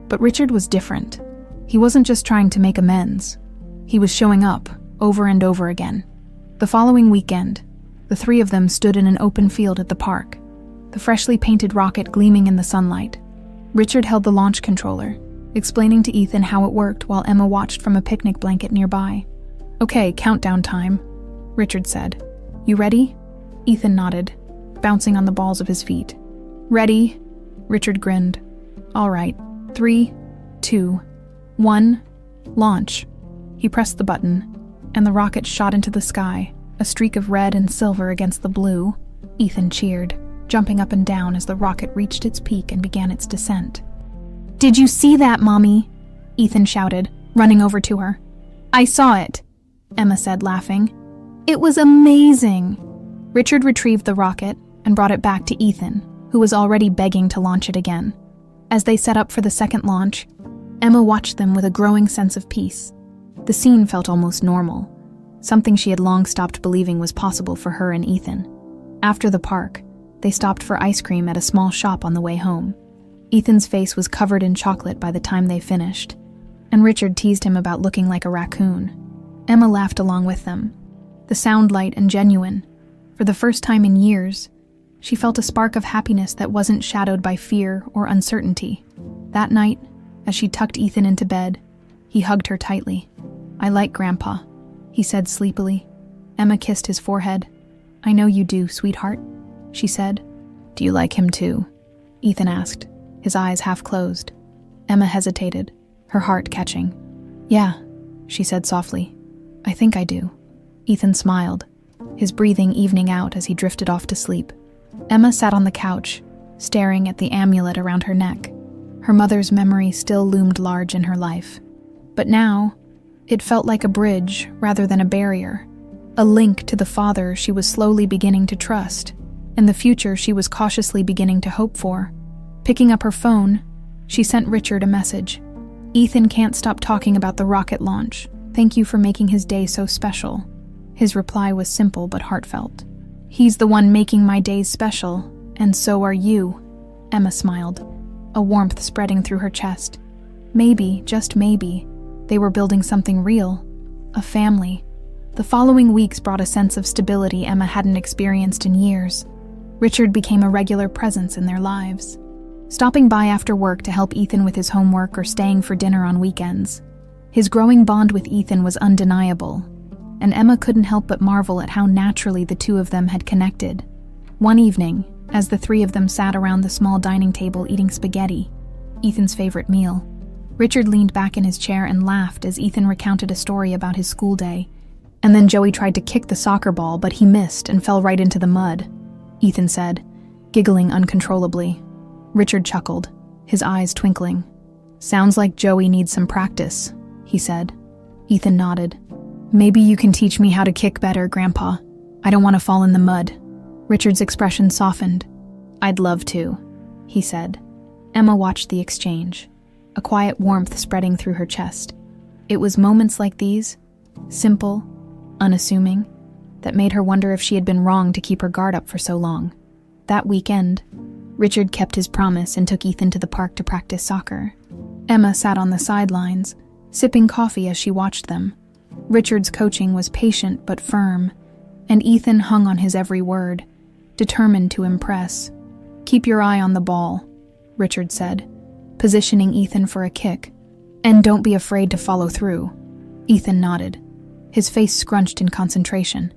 But Richard was different. He wasn't just trying to make amends. He was showing up, over and over again. The following weekend, the three of them stood in an open field at the park, the freshly painted rocket gleaming in the sunlight. Richard held the launch controller, explaining to Ethan how it worked while Emma watched from a picnic blanket nearby. "Okay, countdown time," Richard said. "You ready?" Ethan nodded, bouncing on the balls of his feet. "Ready?" Richard grinned. "All right. 3, 2, 1, launch." He pressed the button, and the rocket shot into the sky, a streak of red and silver against the blue. Ethan cheered, jumping up and down as the rocket reached its peak and began its descent. "Did you see that, Mommy?" Ethan shouted, running over to her. "I saw it," Emma said, laughing. "It was amazing." Richard retrieved the rocket and brought it back to Ethan, who was already begging to launch it again. As they set up for the second launch, Emma watched them with a growing sense of peace. The scene felt almost normal, something she had long stopped believing was possible for her and Ethan. After the park, they stopped for ice cream at a small shop on the way home. Ethan's face was covered in chocolate by the time they finished, and Richard teased him about looking like a raccoon. Emma laughed along with them, the sound light and genuine. For the first time in years, she felt a spark of happiness that wasn't shadowed by fear or uncertainty. That night, as she tucked Ethan into bed, he hugged her tightly. "I like Grandpa," he said sleepily. Emma kissed his forehead. "I know you do, sweetheart," she said. "Do you like him too?" Ethan asked, his eyes half closed. Emma hesitated, her heart catching. "Yeah," she said softly. "I think I do." Ethan smiled, his breathing evening out as he drifted off to sleep. Emma sat on the couch, staring at the amulet around her neck. Her mother's memory still loomed large in her life. But now, it felt like a bridge rather than a barrier, a link to the father she was slowly beginning to trust, and the future she was cautiously beginning to hope for. Picking up her phone, she sent Richard a message. "Ethan can't stop talking about the rocket launch. Thank you for making his day so special." His reply was simple but heartfelt. "He's the one making my days special, and so are you." Emma smiled, a warmth spreading through her chest. Maybe, just maybe, they were building something real, a family. The following weeks brought a sense of stability Emma hadn't experienced in years. Richard became a regular presence in their lives, stopping by after work to help Ethan with his homework or staying for dinner on weekends. His growing bond with Ethan was undeniable, and Emma couldn't help but marvel at how naturally the two of them had connected. One evening, as the three of them sat around the small dining table eating spaghetti, Ethan's favorite meal, Richard leaned back in his chair and laughed as Ethan recounted a story about his school day. And then Joey tried to kick the soccer ball, but he missed and fell right into the mud, Ethan said, giggling uncontrollably. Richard chuckled, his eyes twinkling. "Sounds like Joey needs some practice," he said. Ethan nodded. "Maybe you can teach me how to kick better, Grandpa. I don't want to fall in the mud." Richard's expression softened. "I'd love to," he said. Emma watched the exchange. a quiet warmth spreading through her chest. It was moments like these, simple, unassuming, that made her wonder if she had been wrong to keep her guard up for so long. That weekend, Richard kept his promise and took Ethan to the park to practice soccer. Emma sat on the sidelines, sipping coffee as she watched them. Richard's coaching was patient but firm, and Ethan hung on his every word, determined to impress. "Keep your eye on the ball," Richard said, positioning Ethan for a kick. "And don't be afraid to follow through." Ethan nodded, his face scrunched in concentration.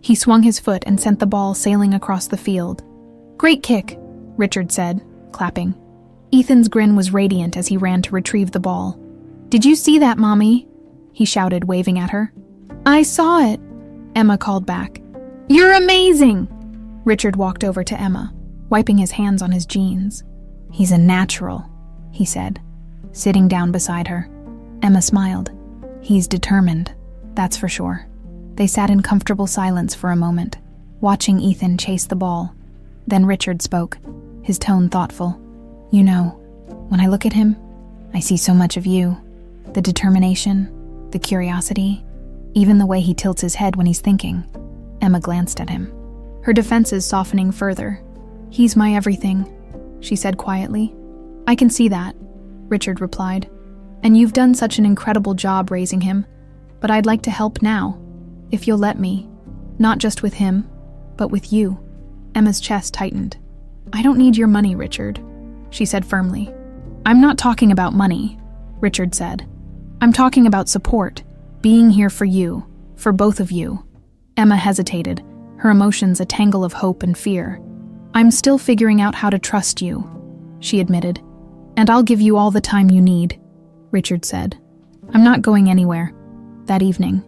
He swung his foot and sent the ball sailing across the field. "Great kick," Richard said, clapping. Ethan's grin was radiant as he ran to retrieve the ball. "Did you see that, Mommy?" he shouted, waving at her. "I saw it," Emma called back. "You're amazing!" Richard walked over to Emma, wiping his hands on his jeans. "He's a natural," he said, sitting down beside her. Emma smiled. "He's determined, that's for sure." They sat in comfortable silence for a moment, watching Ethan chase the ball. Then Richard spoke, his tone thoughtful. "You know, when I look at him, I see so much of you. The determination, the curiosity, even the way he tilts his head when he's thinking." Emma glanced at him, her defenses softening further. "He's my everything," she said quietly. "I can see that," Richard replied. "And you've done such an incredible job raising him, but I'd like to help now, if you'll let me. Not just with him, but with you." Emma's chest tightened. "I don't need your money, Richard," she said firmly. "I'm not talking about money," Richard said. "I'm talking about support, being here for you, for both of you." Emma hesitated, her emotions a tangle of hope and fear. "I'm still figuring out how to trust you," she admitted. "And I'll give you all the time you need," Richard said. "I'm not going anywhere." That evening,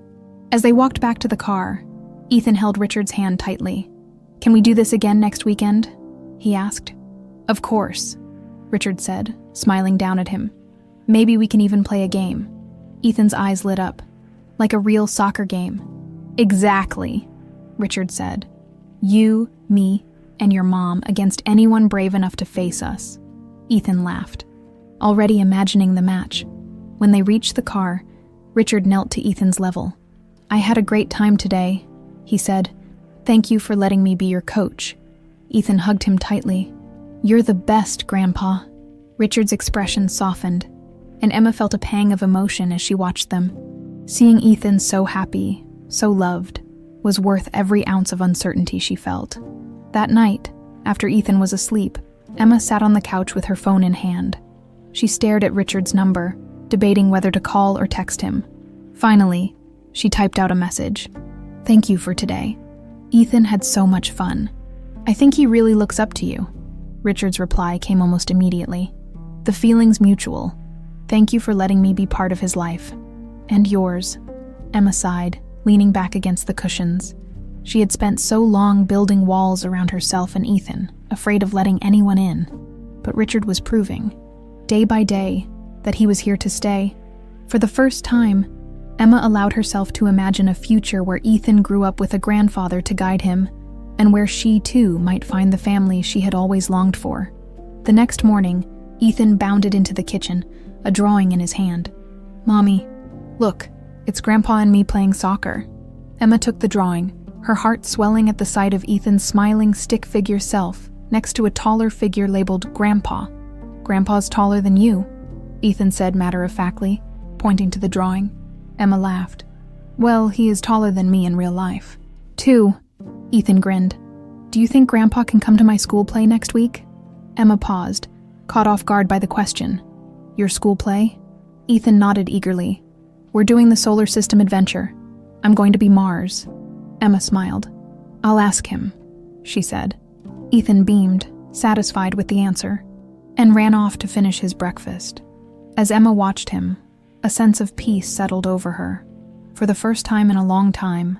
as they walked back to the car, Ethan held Richard's hand tightly. "Can we do this again next weekend?" he asked. "Of course," Richard said, smiling down at him. "Maybe we can even play a game." Ethan's eyes lit up. "Like a real soccer game." "Exactly," Richard said. "You, me, and your mom against anyone brave enough to face us." Ethan laughed, already imagining the match. When they reached the car, Richard knelt to Ethan's level. "I had a great time today," he said. "Thank you for letting me be your coach." Ethan hugged him tightly. "You're the best, Grandpa." Richard's expression softened, and Emma felt a pang of emotion as she watched them. Seeing Ethan so happy, so loved, was worth every ounce of uncertainty she felt. That night, after Ethan was asleep, Emma sat on the couch with her phone in hand. She stared at Richard's number, debating whether to call or text him. Finally, she typed out a message. "Thank you for today. Ethan had so much fun. I think he really looks up to you." Richard's reply came almost immediately. "The feeling's mutual. Thank you for letting me be part of his life." "And yours," Emma sighed, leaning back against the cushions. She had spent so long building walls around herself and Ethan, afraid of letting anyone in. But Richard was proving, day by day, that he was here to stay. For the first time, Emma allowed herself to imagine a future where Ethan grew up with a grandfather to guide him, and where she, too, might find the family she had always longed for. The next morning, Ethan bounded into the kitchen, a drawing in his hand. "Mommy, look, it's Grandpa and me playing soccer." Emma took the drawing, her heart swelling at the sight of Ethan's smiling stick figure self next to a taller figure labeled Grandpa. "Grandpa's taller than you," Ethan said matter-of-factly, pointing to the drawing. Emma laughed. "Well, he is taller than me in real life." "Too," Ethan grinned. "Do you think Grandpa can come to my school play next week?" Emma paused, caught off guard by the question. "Your school play?" Ethan nodded eagerly. "We're doing the solar system adventure. I'm going to be Mars." Emma smiled. "I'll ask him," she said. Ethan beamed, satisfied with the answer, and ran off to finish his breakfast. As Emma watched him, a sense of peace settled over her. For the first time in a long time,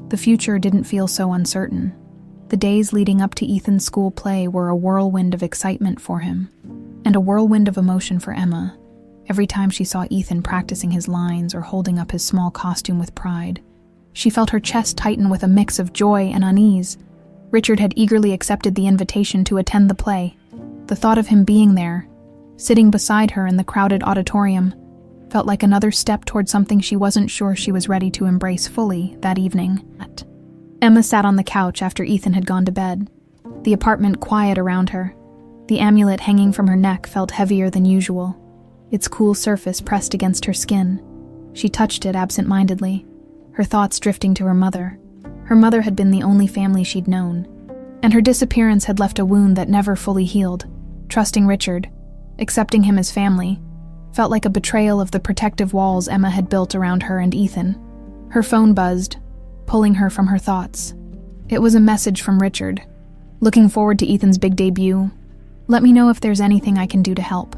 the future didn't feel so uncertain. The days leading up to Ethan's school play were a whirlwind of excitement for him, and a whirlwind of emotion for Emma. Every time she saw Ethan practicing his lines or holding up his small costume with pride, she felt her chest tighten with a mix of joy and unease. Richard had eagerly accepted the invitation to attend the play. The thought of him being there, Sitting beside her in the crowded auditorium felt like another step toward something she wasn't sure she was ready to embrace fully that evening. Emma sat on the couch after Ethan had gone to bed, the apartment quiet around her. The amulet hanging from her neck felt heavier than usual, its cool surface pressed against her skin. She touched it absent-mindedly, her thoughts drifting to her mother. Her mother had been the only family she'd known, and her disappearance had left a wound that never fully healed. Trusting Richard, accepting him as family, felt like a betrayal of the protective walls Emma had built around her and Ethan. Her phone buzzed, pulling her from her thoughts. It was a message from Richard. Looking forward to Ethan's big debut. Let me know if there's anything I can do to help.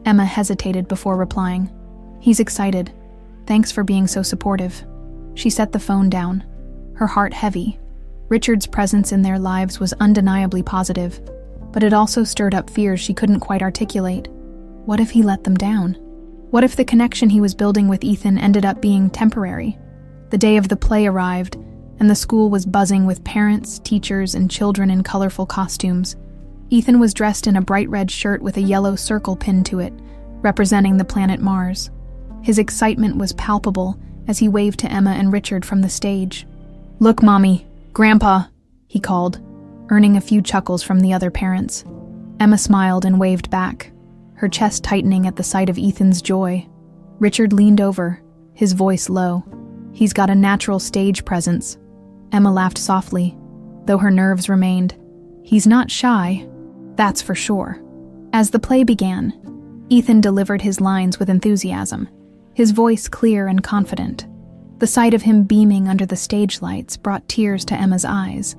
Emma hesitated before replying. He's excited. Thanks for being so supportive. She set the phone down, her heart heavy. Richard's presence in their lives was undeniably positive, but it also stirred up fears she couldn't quite articulate. What if he let them down? What if the connection he was building with Ethan ended up being temporary? The day of the play arrived, and the school was buzzing with parents, teachers, and children in colorful costumes. Ethan was dressed in a bright red shirt with a yellow circle pinned to it, representing the planet Mars. His excitement was palpable as he waved to Emma and Richard from the stage. "Look, Mommy, Grandpa," he called, earning a few chuckles from the other parents. Emma smiled and waved back, her chest tightening at the sight of Ethan's joy. Richard leaned over, his voice low. "He's got a natural stage presence." Emma laughed softly, though her nerves remained. "He's not shy, that's for sure." As the play began, Ethan delivered his lines with enthusiasm, his voice clear and confident. The sight of him beaming under the stage lights brought tears to Emma's eyes.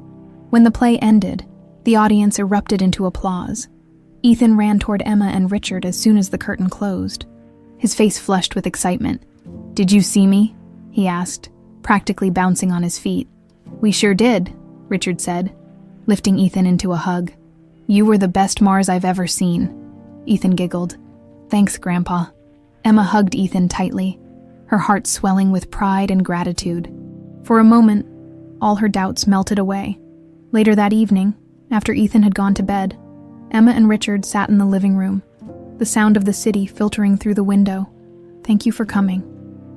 When the play ended, the audience erupted into applause. Ethan ran toward Emma and Richard as soon as the curtain closed, his face flushed with excitement. "Did you see me?" he asked, practically bouncing on his feet. "We sure did," Richard said, lifting Ethan into a hug. "You were the best Mars I've ever seen." Ethan giggled. "Thanks, Grandpa." Emma hugged Ethan tightly, her heart swelling with pride and gratitude. For a moment, all her doubts melted away. Later that evening, after Ethan had gone to bed, Emma and Richard sat in the living room, the sound of the city filtering through the window. "Thank you for coming,"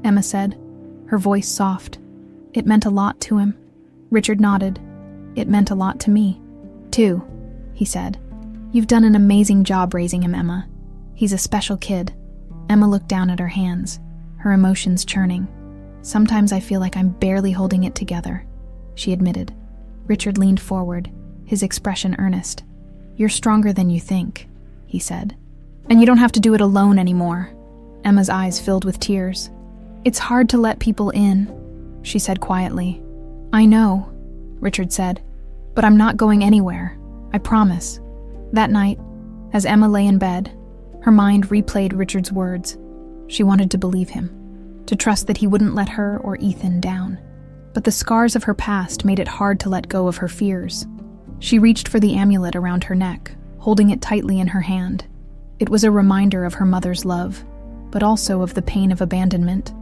Emma said, her voice soft. "It meant a lot to him." Richard nodded. "It meant a lot to me, too," he said. "You've done an amazing job raising him, Emma. He's a special kid." Emma looked down at her hands, her emotions churning. "Sometimes I feel like I'm barely holding it together," she admitted. Richard leaned forward, his expression earnest. "You're stronger than you think," he said. "And you don't have to do it alone anymore." Emma's eyes filled with tears. "It's hard to let people in," she said quietly. "I know," Richard said, "but I'm not going anywhere. I promise." That night, as Emma lay in bed, her mind replayed Richard's words. She wanted to believe him, to trust that he wouldn't let her or Ethan down. But the scars of her past made it hard to let go of her fears. She reached for the amulet around her neck, holding it tightly in her hand. It was a reminder of her mother's love, but also of the pain of abandonment.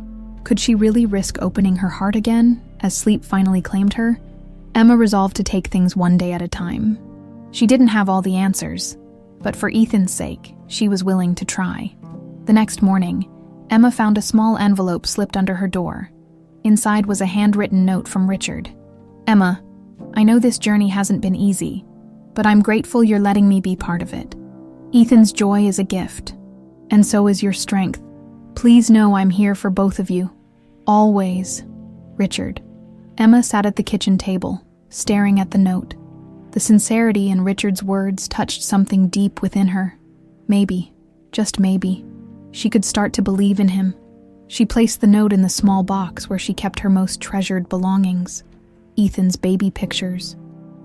Could she really risk opening her heart again, as sleep finally claimed her? Emma resolved to take things one day at a time. She didn't have all the answers, but for Ethan's sake, she was willing to try. The next morning, Emma found a small envelope slipped under her door. Inside was a handwritten note from Richard. "Emma, I know this journey hasn't been easy, but I'm grateful you're letting me be part of it. Ethan's joy is a gift, and so is your strength. Please know I'm here for both of you. Always. Richard." Emma sat at the kitchen table, staring at the note. The sincerity in Richard's words touched something deep within her. Maybe, just maybe, she could start to believe in him. She placed the note in the small box where she kept her most treasured belongings. Ethan's baby pictures,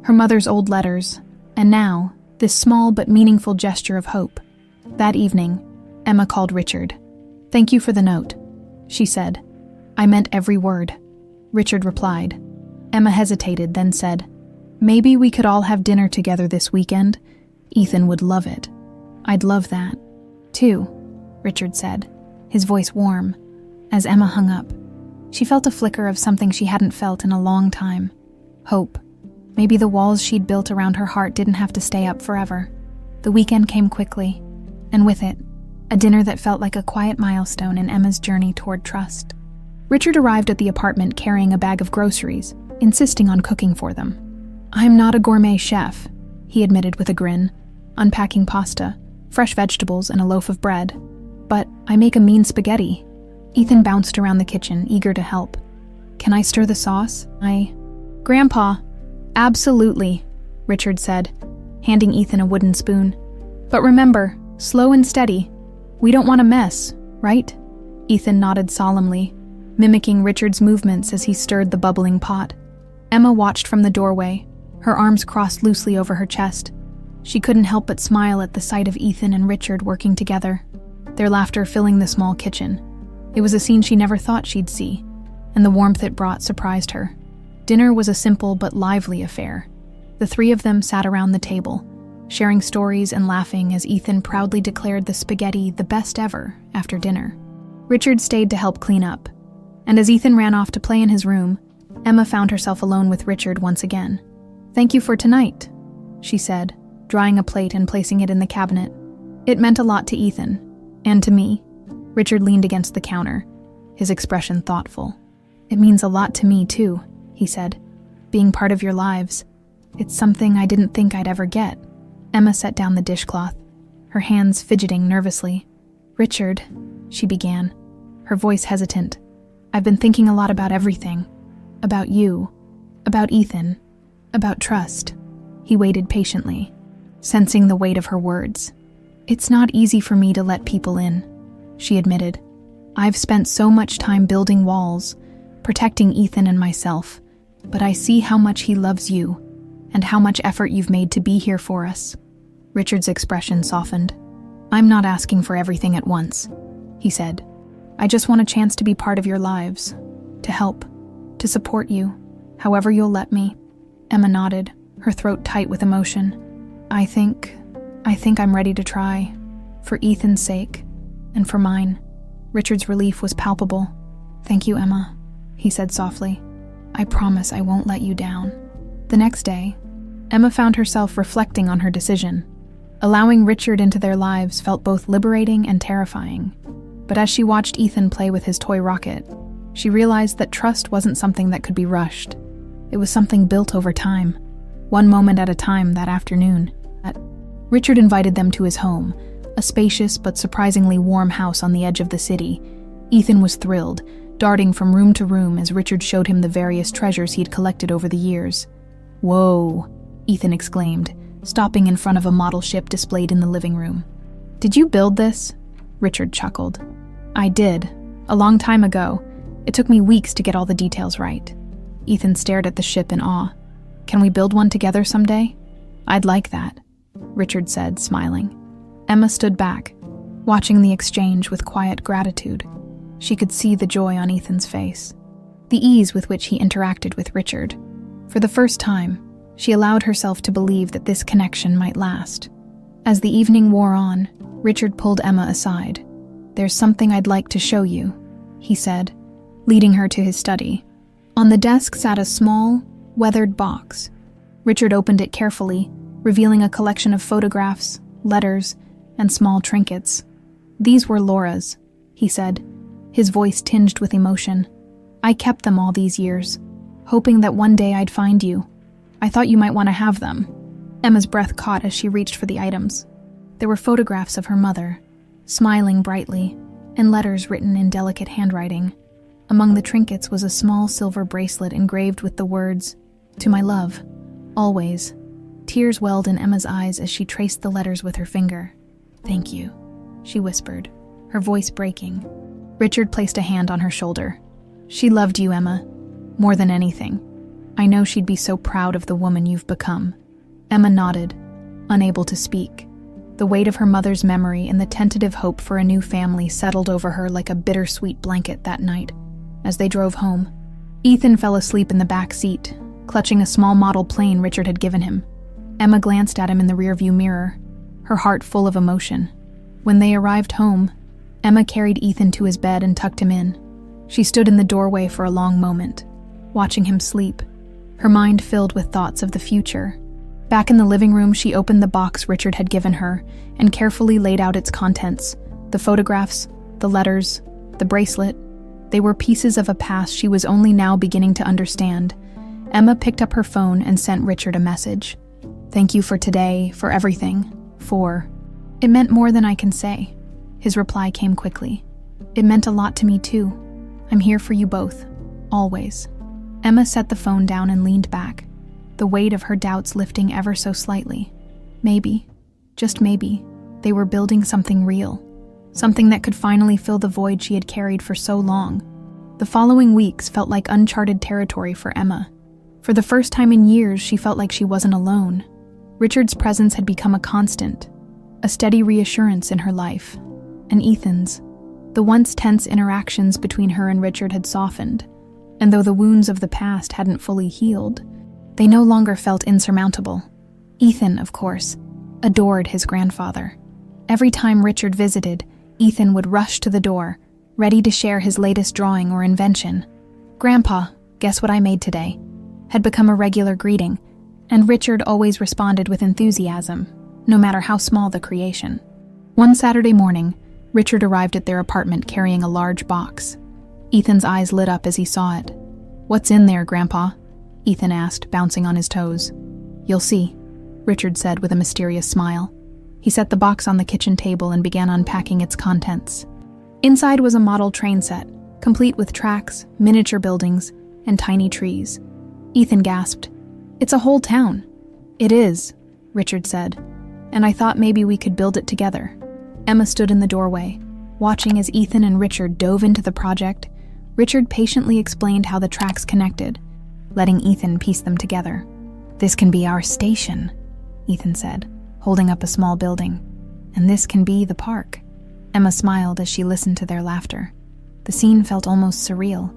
her mother's old letters, and now, this small but meaningful gesture of hope. That evening, Emma called Richard. "Thank you for the note," she said. "I meant every word." Richard replied. Emma hesitated, then said, "Maybe we could all have dinner together this weekend. Ethan would love it." "I'd love that, too," Richard said, his voice warm. As Emma hung up, she felt a flicker of something she hadn't felt in a long time. Hope. Maybe the walls she'd built around her heart didn't have to stay up forever. The weekend came quickly. and with it, a dinner that felt like a quiet milestone in Emma's journey toward trust. Richard arrived at the apartment carrying a bag of groceries, insisting on cooking for them. "I'm not a gourmet chef," he admitted with a grin, unpacking pasta, fresh vegetables, and a loaf of bread. "But I make a mean spaghetti." Ethan bounced around the kitchen, eager to help. "Can I stir the sauce? Grandpa." "Absolutely," Richard said, handing Ethan a wooden spoon. "But remember, slow and steady. We don't want a mess, right?" Ethan nodded solemnly, mimicking Richard's movements as he stirred the bubbling pot. Emma watched from the doorway, her arms crossed loosely over her chest. She couldn't help but smile at the sight of Ethan and Richard working together, their laughter filling the small kitchen. It was a scene she never thought she'd see, and the warmth it brought surprised her. Dinner was a simple but lively affair. The three of them sat around the table, sharing stories and laughing as Ethan proudly declared the spaghetti the best ever after dinner. Richard stayed to help clean up, and as Ethan ran off to play in his room, Emma found herself alone with Richard once again. "Thank you for tonight," she said, drying a plate and placing it in the cabinet. "It meant a lot to Ethan, and to me." Richard leaned against the counter, his expression thoughtful. "It means a lot to me, too," he said. "Being part of your lives. It's something I didn't think I'd ever get." Emma set down the dishcloth, her hands fidgeting nervously. "Richard," she began, her voice hesitant, "I've been thinking a lot about everything. About you, about Ethan, about trust." He waited patiently, sensing the weight of her words. "It's not easy for me to let people in," she admitted. "I've spent so much time building walls, protecting Ethan and myself, but I see how much he loves you, and how much effort you've made to be here for us." Richard's expression softened. "I'm not asking for everything at once," he said. "I just want a chance to be part of your lives, to help, to support you, however you'll let me." Emma nodded, her throat tight with emotion. I think I'm ready to try, for Ethan's sake, and for mine." Richard's relief was palpable. "Thank you, Emma," he said softly. "I promise I won't let you down." The next day, Emma found herself reflecting on her decision. Allowing Richard into their lives felt both liberating and terrifying. But as she watched Ethan play with his toy rocket, she realized that trust wasn't something that could be rushed. It was something built over time, one moment at a time. That afternoon, Richard invited them to his home, a spacious but surprisingly warm house on the edge of the city. Ethan was thrilled, darting from room to room as Richard showed him the various treasures he'd collected over the years. "Whoa," Ethan exclaimed, stopping in front of a model ship displayed in the living room. "Did you build this?" Richard chuckled. "I did, a long time ago. It took me weeks to get all the details right." Ethan stared at the ship in awe. "Can we build one together someday?" "I'd like that," Richard said, smiling. Emma stood back, watching the exchange with quiet gratitude. She could see the joy on Ethan's face, the ease with which he interacted with Richard. For the first time, she allowed herself to believe that this connection might last. As the evening wore on, Richard pulled Emma aside. "There's something I'd like to show you," he said, leading her to his study. On the desk sat a small, weathered box. Richard opened it carefully, revealing a collection of photographs, letters, and small trinkets. "These were Laura's," he said, his voice tinged with emotion. "I kept them all these years, hoping that one day I'd find you. I thought you might want to have them." Emma's breath caught as she reached for the items. There were photographs of her mother, smiling brightly, and letters written in delicate handwriting. Among the trinkets was a small silver bracelet engraved with the words, "To my love, always." Tears welled in Emma's eyes as she traced the letters with her finger. "Thank you," she whispered, her voice breaking. Richard placed a hand on her shoulder. "She loved you, Emma, more than anything. I know she'd be so proud of the woman you've become." Emma nodded, unable to speak. The weight of her mother's memory and the tentative hope for a new family settled over her like a bittersweet blanket that night. As they drove home, Ethan fell asleep in the back seat, clutching a small model plane Richard had given him. Emma glanced at him in the rearview mirror, her heart full of emotion. When they arrived home, Emma carried Ethan to his bed and tucked him in. She stood in the doorway for a long moment, watching him sleep, her mind filled with thoughts of the future. Back in the living room, she opened the box Richard had given her and carefully laid out its contents. The photographs, the letters, the bracelet. They were pieces of a past she was only now beginning to understand. Emma picked up her phone and sent Richard a message. "Thank you for today, for everything, for..." "It meant more than I can say." His reply came quickly. "It meant a lot to me too. I'm here for you both, always." Emma set the phone down and leaned back, the weight of her doubts lifting ever so slightly. Maybe, just maybe, they were building something real, something that could finally fill the void she had carried for so long. The following weeks felt like uncharted territory for Emma. For the first time in years, she felt like she wasn't alone. Richard's presence had become a constant, a steady reassurance in her life. And Ethan's. The once tense interactions between her and Richard had softened, and though the wounds of the past hadn't fully healed, they no longer felt insurmountable. Ethan, of course, adored his grandfather. Every time Richard visited, Ethan would rush to the door, ready to share his latest drawing or invention. "Grandpa, guess what I made today?" had become a regular greeting, and Richard always responded with enthusiasm, no matter how small the creation. One Saturday morning, Richard arrived at their apartment carrying a large box. Ethan's eyes lit up as he saw it. "What's in there, Grandpa?" Ethan asked, bouncing on his toes. "You'll see," Richard said with a mysterious smile. He set the box on the kitchen table and began unpacking its contents. Inside was a model train set, complete with tracks, miniature buildings, and tiny trees. Ethan gasped. "It's a whole town." "It is," Richard said, "and I thought maybe we could build it together." Emma stood in the doorway, watching as Ethan and Richard dove into the project. Richard patiently explained how the tracks connected, letting Ethan piece them together. "This can be our station," Ethan said, holding up a small building. "And this can be the park." Emma smiled as she listened to their laughter. The scene felt almost surreal,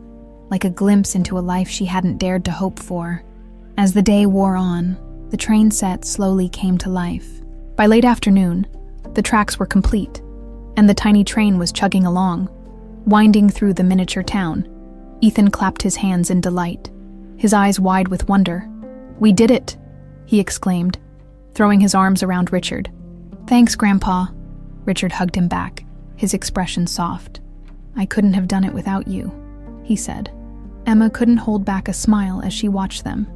like a glimpse into a life she hadn't dared to hope for. As the day wore on, the train set slowly came to life. By late afternoon, the tracks were complete, and the tiny train was chugging along, winding through the miniature town. Ethan clapped his hands in delight, his eyes wide with wonder. "We did it!" he exclaimed, throwing his arms around Richard. "Thanks, Grandpa." Richard hugged him back, his expression soft. "I couldn't have done it without you," he said. Emma couldn't hold back a smile as she watched them.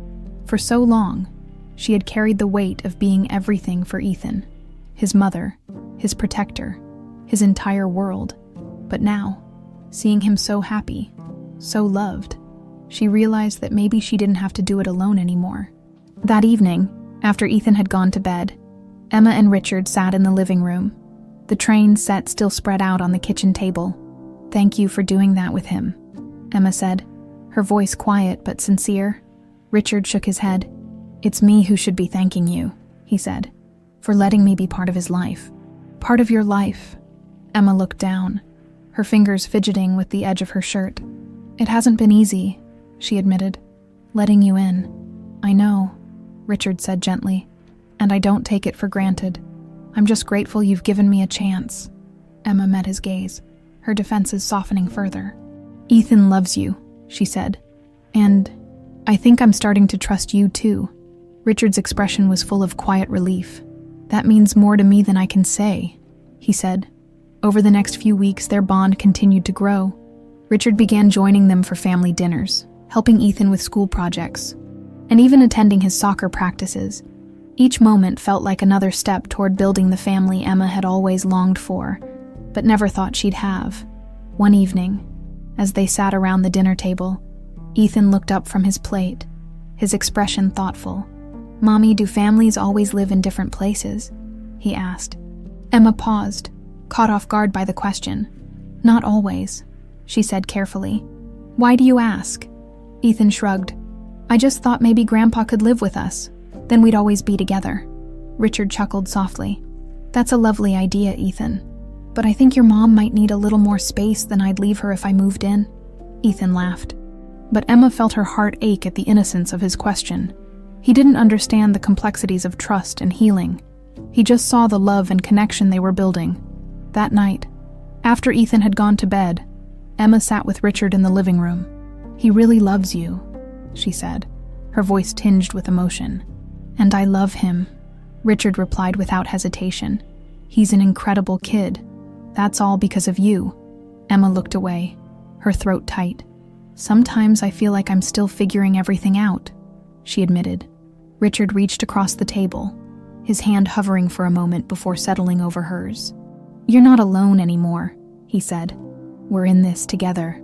For so long, she had carried the weight of being everything for Ethan. His mother, his protector, his entire world. But now, seeing him so happy, so loved, she realized that maybe she didn't have to do it alone anymore. That evening, after Ethan had gone to bed, Emma and Richard sat in the living room, the train set still spread out on the kitchen table. "Thank you for doing that with him," Emma said, her voice quiet but sincere. Richard shook his head. "It's me who should be thanking you," he said, "for letting me be part of his life." "Part of your life?" Emma looked down, her fingers fidgeting with the edge of her shirt. "It hasn't been easy," she admitted, "letting you in." "I know," Richard said gently, "and I don't take it for granted. I'm just grateful you've given me a chance." Emma met his gaze, her defenses softening further. "Ethan loves you," she said, "and I think I'm starting to trust you too." Richard's expression was full of quiet relief. "That means more to me than I can say," he said. Over the next few weeks, their bond continued to grow. Richard began joining them for family dinners, helping Ethan with school projects, and even attending his soccer practices. Each moment felt like another step toward building the family Emma had always longed for, but never thought she'd have. One evening, as they sat around the dinner table, Ethan looked up from his plate, his expression thoughtful. "Mommy, do families always live in different places?" he asked. Emma paused, caught off guard by the question. "Not always," she said carefully. "Why do you ask?" Ethan shrugged. "I just thought maybe Grandpa could live with us. Then we'd always be together." Richard chuckled softly. "That's a lovely idea, Ethan. But I think your mom might need a little more space than I'd leave her if I moved in." Ethan laughed. But Emma felt her heart ache at the innocence of his question. He didn't understand the complexities of trust and healing. He just saw the love and connection they were building. That night, after Ethan had gone to bed, Emma sat with Richard in the living room. "He really loves you," she said, her voice tinged with emotion. "And I love him," Richard replied without hesitation. "He's an incredible kid. That's all because of you." Emma looked away, her throat tight. "Sometimes I feel like I'm still figuring everything out," she admitted. Richard reached across the table, his hand hovering for a moment before settling over hers. "You're not alone anymore," he said. "We're in this together."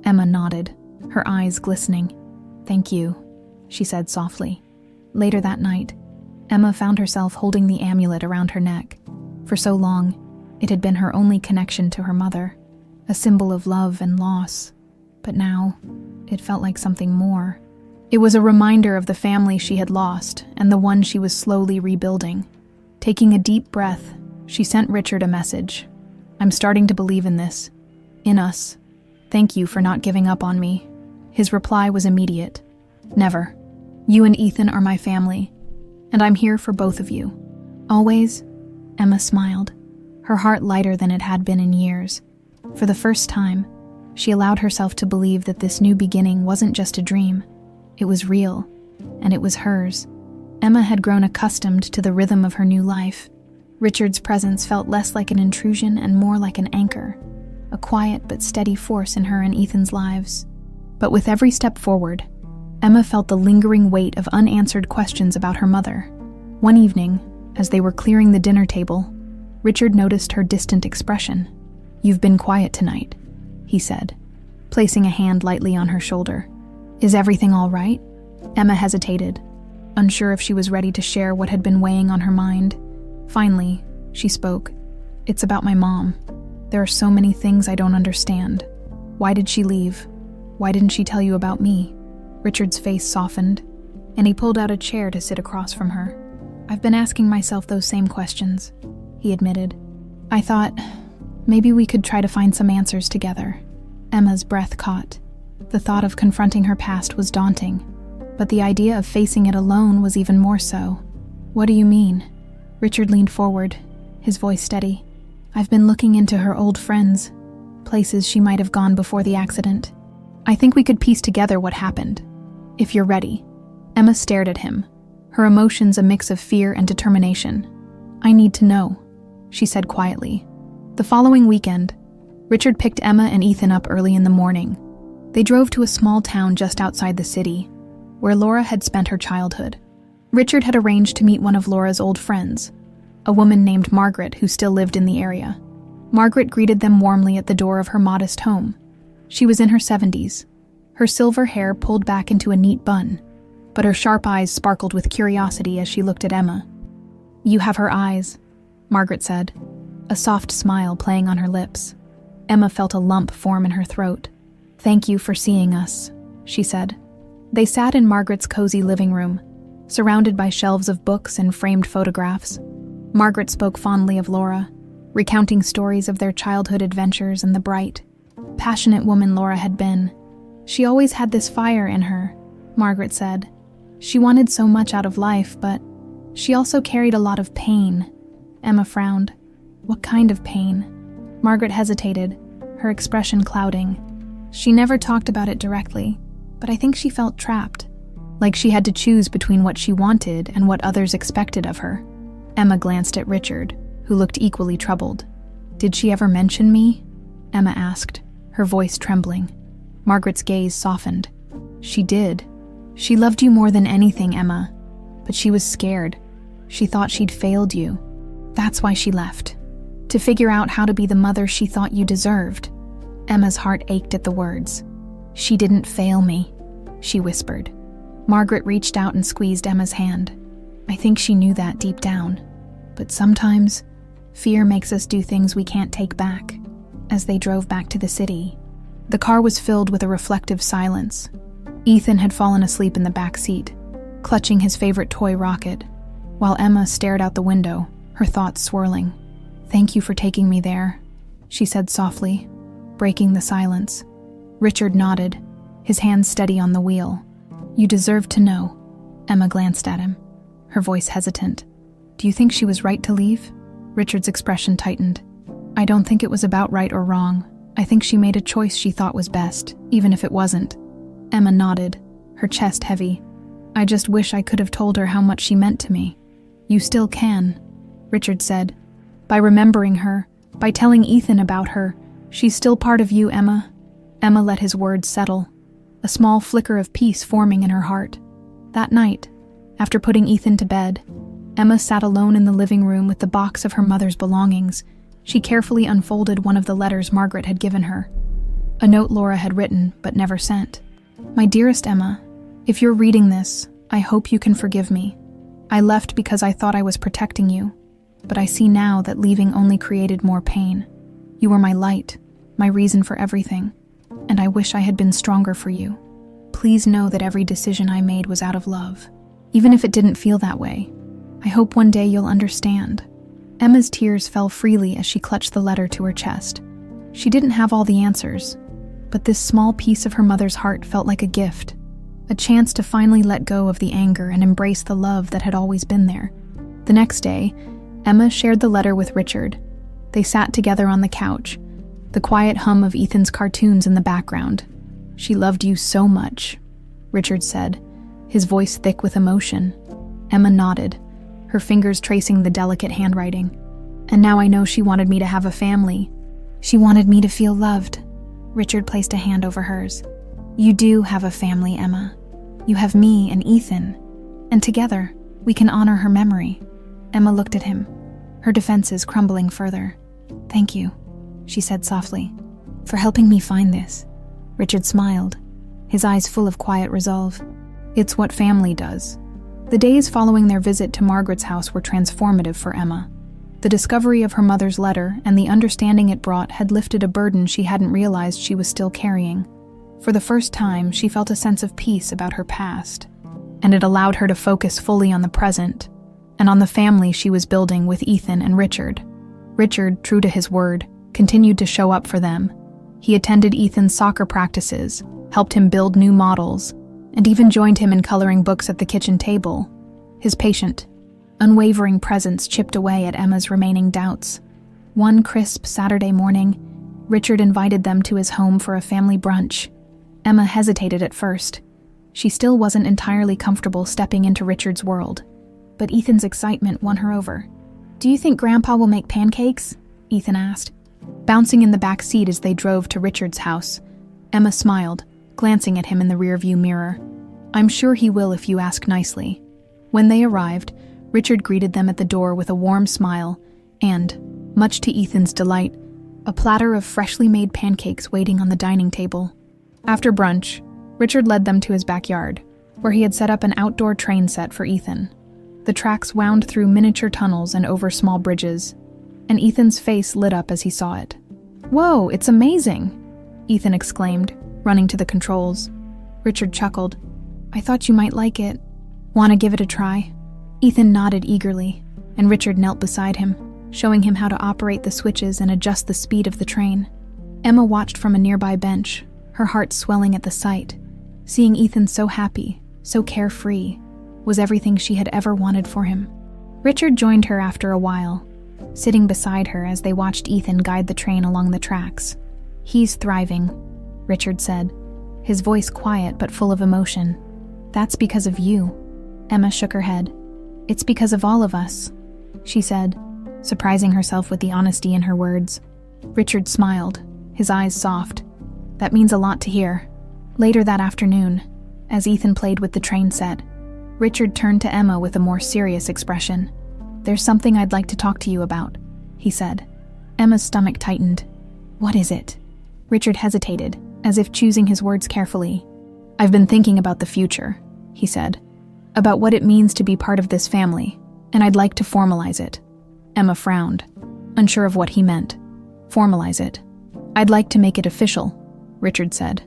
Emma nodded, her eyes glistening. "Thank you," she said softly. Later that night, Emma found herself holding the amulet around her neck. For so long, it had been her only connection to her mother, a symbol of love and loss. But now, it felt like something more. It was a reminder of the family she had lost and the one she was slowly rebuilding. Taking a deep breath, she sent Richard a message. "I'm starting to believe in this. In us. Thank you for not giving up on me." His reply was immediate. "Never. You and Ethan are my family, and I'm here for both of you. Always." Emma smiled, her heart lighter than it had been in years. For the first time, she allowed herself to believe that this new beginning wasn't just a dream. It was real, and it was hers. Emma had grown accustomed to the rhythm of her new life. Richard's presence felt less like an intrusion and more like an anchor, a quiet but steady force in her and Ethan's lives. But with every step forward, Emma felt the lingering weight of unanswered questions about her mother. One evening, as they were clearing the dinner table, Richard noticed her distant expression. "You've been quiet tonight," he said, placing a hand lightly on her shoulder. "Is everything all right?" Emma hesitated, unsure if she was ready to share what had been weighing on her mind. Finally, she spoke. "It's about my mom. There are so many things I don't understand. Why did she leave? Why didn't she tell you about me?" Richard's face softened, and he pulled out a chair to sit across from her. "I've been asking myself those same questions," he admitted. "I thought maybe we could try to find some answers together." Emma's breath caught. The thought of confronting her past was daunting, but the idea of facing it alone was even more so. "What do you mean?" Richard leaned forward, his voice steady. "I've been looking into her old friends, places she might have gone before the accident. I think we could piece together what happened. If you're ready." Emma stared at him, her emotions a mix of fear and determination. "I need to know," she said quietly. The following weekend, Richard picked Emma and Ethan up early in the morning. They drove to a small town just outside the city, where Laura had spent her childhood. Richard had arranged to meet one of Laura's old friends, a woman named Margaret who still lived in the area. Margaret greeted them warmly at the door of her modest home. She was in her 70s, her silver hair pulled back into a neat bun, but her sharp eyes sparkled with curiosity as she looked at Emma. "You have her eyes," Margaret said, a soft smile playing on her lips. Emma felt a lump form in her throat. "Thank you for seeing us," she said. They sat in Margaret's cozy living room, surrounded by shelves of books and framed photographs. Margaret spoke fondly of Laura, recounting stories of their childhood adventures and the bright, passionate woman Laura had been. "She always had this fire in her," Margaret said. "She wanted so much out of life, but she also carried a lot of pain." Emma frowned. "What kind of pain?" Margaret hesitated, her expression clouding. "She never talked about it directly, but I think she felt trapped, like she had to choose between what she wanted and what others expected of her." Emma glanced at Richard, who looked equally troubled. "Did she ever mention me?" Emma asked, her voice trembling. Margaret's gaze softened. "She did. She loved you more than anything, Emma, but she was scared. She thought she'd failed you. That's why she left. To figure out how to be the mother she thought you deserved." Emma's heart ached at the words. "She didn't fail me," she whispered. Margaret reached out and squeezed Emma's hand. "I think she knew that deep down. But sometimes, fear makes us do things we can't take back." As they drove back to the city, the car was filled with a reflective silence. Ethan had fallen asleep in the back seat, clutching his favorite toy rocket, while Emma stared out the window, her thoughts swirling. "Thank you for taking me there," she said softly, breaking the silence. Richard nodded, his hands steady on the wheel. "You deserve to know." Emma glanced at him, her voice hesitant. "Do you think she was right to leave?" Richard's expression tightened. "I don't think it was about right or wrong. I think she made a choice she thought was best, even if it wasn't." Emma nodded, her chest heavy. I just wish I could have told her how much she meant to me." "You still can," Richard said. "By remembering her, by telling Ethan about her, she's still part of you, Emma." Emma let his words settle, a small flicker of peace forming in her heart. That night, after putting Ethan to bed, Emma sat alone in the living room with the box of her mother's belongings. She carefully unfolded one of the letters Margaret had given her, a note Laura had written but never sent. "My dearest Emma, if you're reading this, I hope you can forgive me. I left because I thought I was protecting you, but I see now that leaving only created more pain. You were my light, my reason for everything, and I wish I had been stronger for you. Please know that every decision I made was out of love, even if it didn't feel that way. I hope one day you'll understand." Emma's tears fell freely as she clutched the letter to her chest. She didn't have all the answers, but this small piece of her mother's heart felt like a gift, a chance to finally let go of the anger and embrace the love that had always been there. The next day, Emma shared the letter with Richard. They sat together on the couch, the quiet hum of Ethan's cartoons in the background. "She loved you so much," Richard said, his voice thick with emotion. Emma nodded, her fingers tracing the delicate handwriting. "And now I know she wanted me to have a family. She wanted me to feel loved." Richard placed a hand over hers. "You do have a family, Emma. You have me and Ethan, and together we can honor her memory." Emma looked at him, her defenses crumbling further. "Thank you," she said softly, "for helping me find this." Richard smiled, his eyes full of quiet resolve. "It's what family does." The days following their visit to Margaret's house were transformative for Emma. The discovery of her mother's letter and the understanding it brought had lifted a burden she hadn't realized she was still carrying. For the first time, she felt a sense of peace about her past, and it allowed her to focus fully on the present and on the family she was building with Ethan and Richard. Richard, true to his word, continued to show up for them. He attended Ethan's soccer practices, helped him build new models, and even joined him in coloring books at the kitchen table. His patient, unwavering presence chipped away at Emma's remaining doubts. One crisp Saturday morning, Richard invited them to his home for a family brunch. Emma hesitated at first. She still wasn't entirely comfortable stepping into Richard's world, but Ethan's excitement won her over. "Do you think Grandpa will make pancakes?" Ethan asked, bouncing in the back seat as they drove to Richard's house. Emma smiled, glancing at him in the rearview mirror. "I'm sure he will if you ask nicely." When they arrived, Richard greeted them at the door with a warm smile and, much to Ethan's delight, a platter of freshly made pancakes waiting on the dining table. After brunch, Richard led them to his backyard, where he had set up an outdoor train set for Ethan. The tracks wound through miniature tunnels and over small bridges, and Ethan's face lit up as he saw it. "Whoa, it's amazing!" Ethan exclaimed, running to the controls. Richard chuckled. "I thought you might like it. Want to give it a try?" Ethan nodded eagerly, and Richard knelt beside him, showing him how to operate the switches and adjust the speed of the train. Emma watched from a nearby bench, her heart swelling at the sight. Seeing Ethan so happy, so carefree, was everything she had ever wanted for him. Richard joined her after a while, sitting beside her as they watched Ethan guide the train along the tracks. "He's thriving," Richard said, his voice quiet but full of emotion. "That's because of you." Emma shook her head. "It's because of all of us," she said, surprising herself with the honesty in her words. Richard smiled, his eyes soft. "That means a lot to hear." Later that afternoon, as Ethan played with the train set, Richard turned to Emma with a more serious expression. "There's something I'd like to talk to you about," he said. Emma's stomach tightened. "What is it?" Richard hesitated, as if choosing his words carefully. "I've been thinking about the future," he said, "about what it means to be part of this family, and I'd like to formalize it." Emma frowned, unsure of what he meant. "Formalize it?" "I'd like to make it official," Richard said.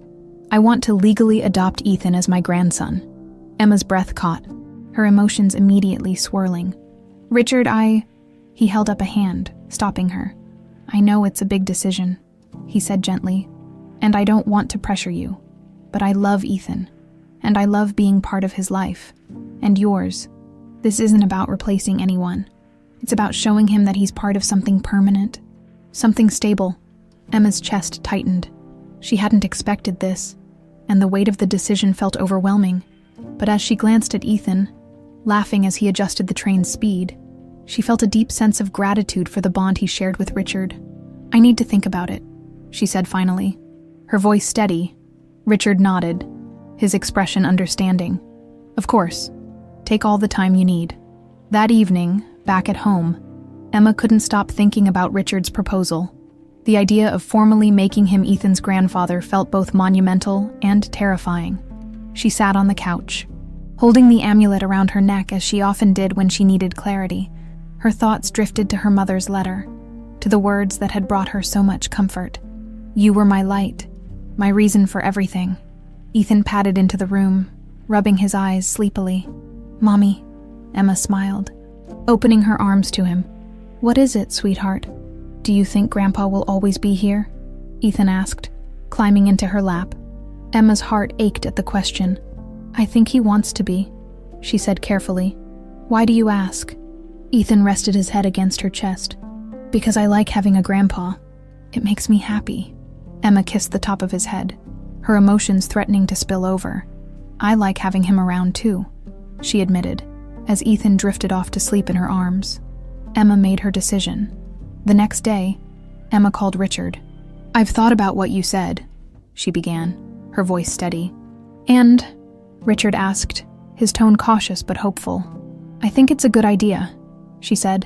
"I want to legally adopt Ethan as my grandson." Emma's breath caught, her emotions immediately swirling. "Richard, He held up a hand, stopping her. "I know it's a big decision," he said gently, "and I don't want to pressure you, but I love Ethan, and I love being part of his life, and yours. This isn't about replacing anyone. It's about showing him that he's part of something permanent, something stable." Emma's chest tightened. She hadn't expected this, and the weight of the decision felt overwhelming. But as she glanced at Ethan, laughing as he adjusted the train's speed, she felt a deep sense of gratitude for the bond he shared with Richard. "I need to think about it," she said finally, her voice steady. Richard nodded, his expression understanding. "Of course. Take all the time you need." That evening, back at home, Emma couldn't stop thinking about Richard's proposal. The idea of formally making him Ethan's grandfather felt both monumental and terrifying. She sat on the couch, holding the amulet around her neck as she often did when she needed clarity. Her thoughts drifted to her mother's letter, to the words that had brought her so much comfort. "You were my light, my reason for everything." Ethan padded into the room, rubbing his eyes sleepily. "Mommy," Emma smiled, opening her arms to him. "What is it, sweetheart? Do you think Grandpa will always be here?" Ethan asked, climbing into her lap. Emma's heart ached at the question. "I think he wants to be," she said carefully. "Why do you ask?" Ethan rested his head against her chest. "Because I like having a grandpa. It makes me happy." Emma kissed the top of his head, her emotions threatening to spill over. "I like having him around too," she admitted, as Ethan drifted off to sleep in her arms. Emma made her decision. The next day, Emma called Richard. "I've thought about what you said," she began, her voice steady. "And?" Richard asked, his tone cautious but hopeful. "I think it's a good idea," she said.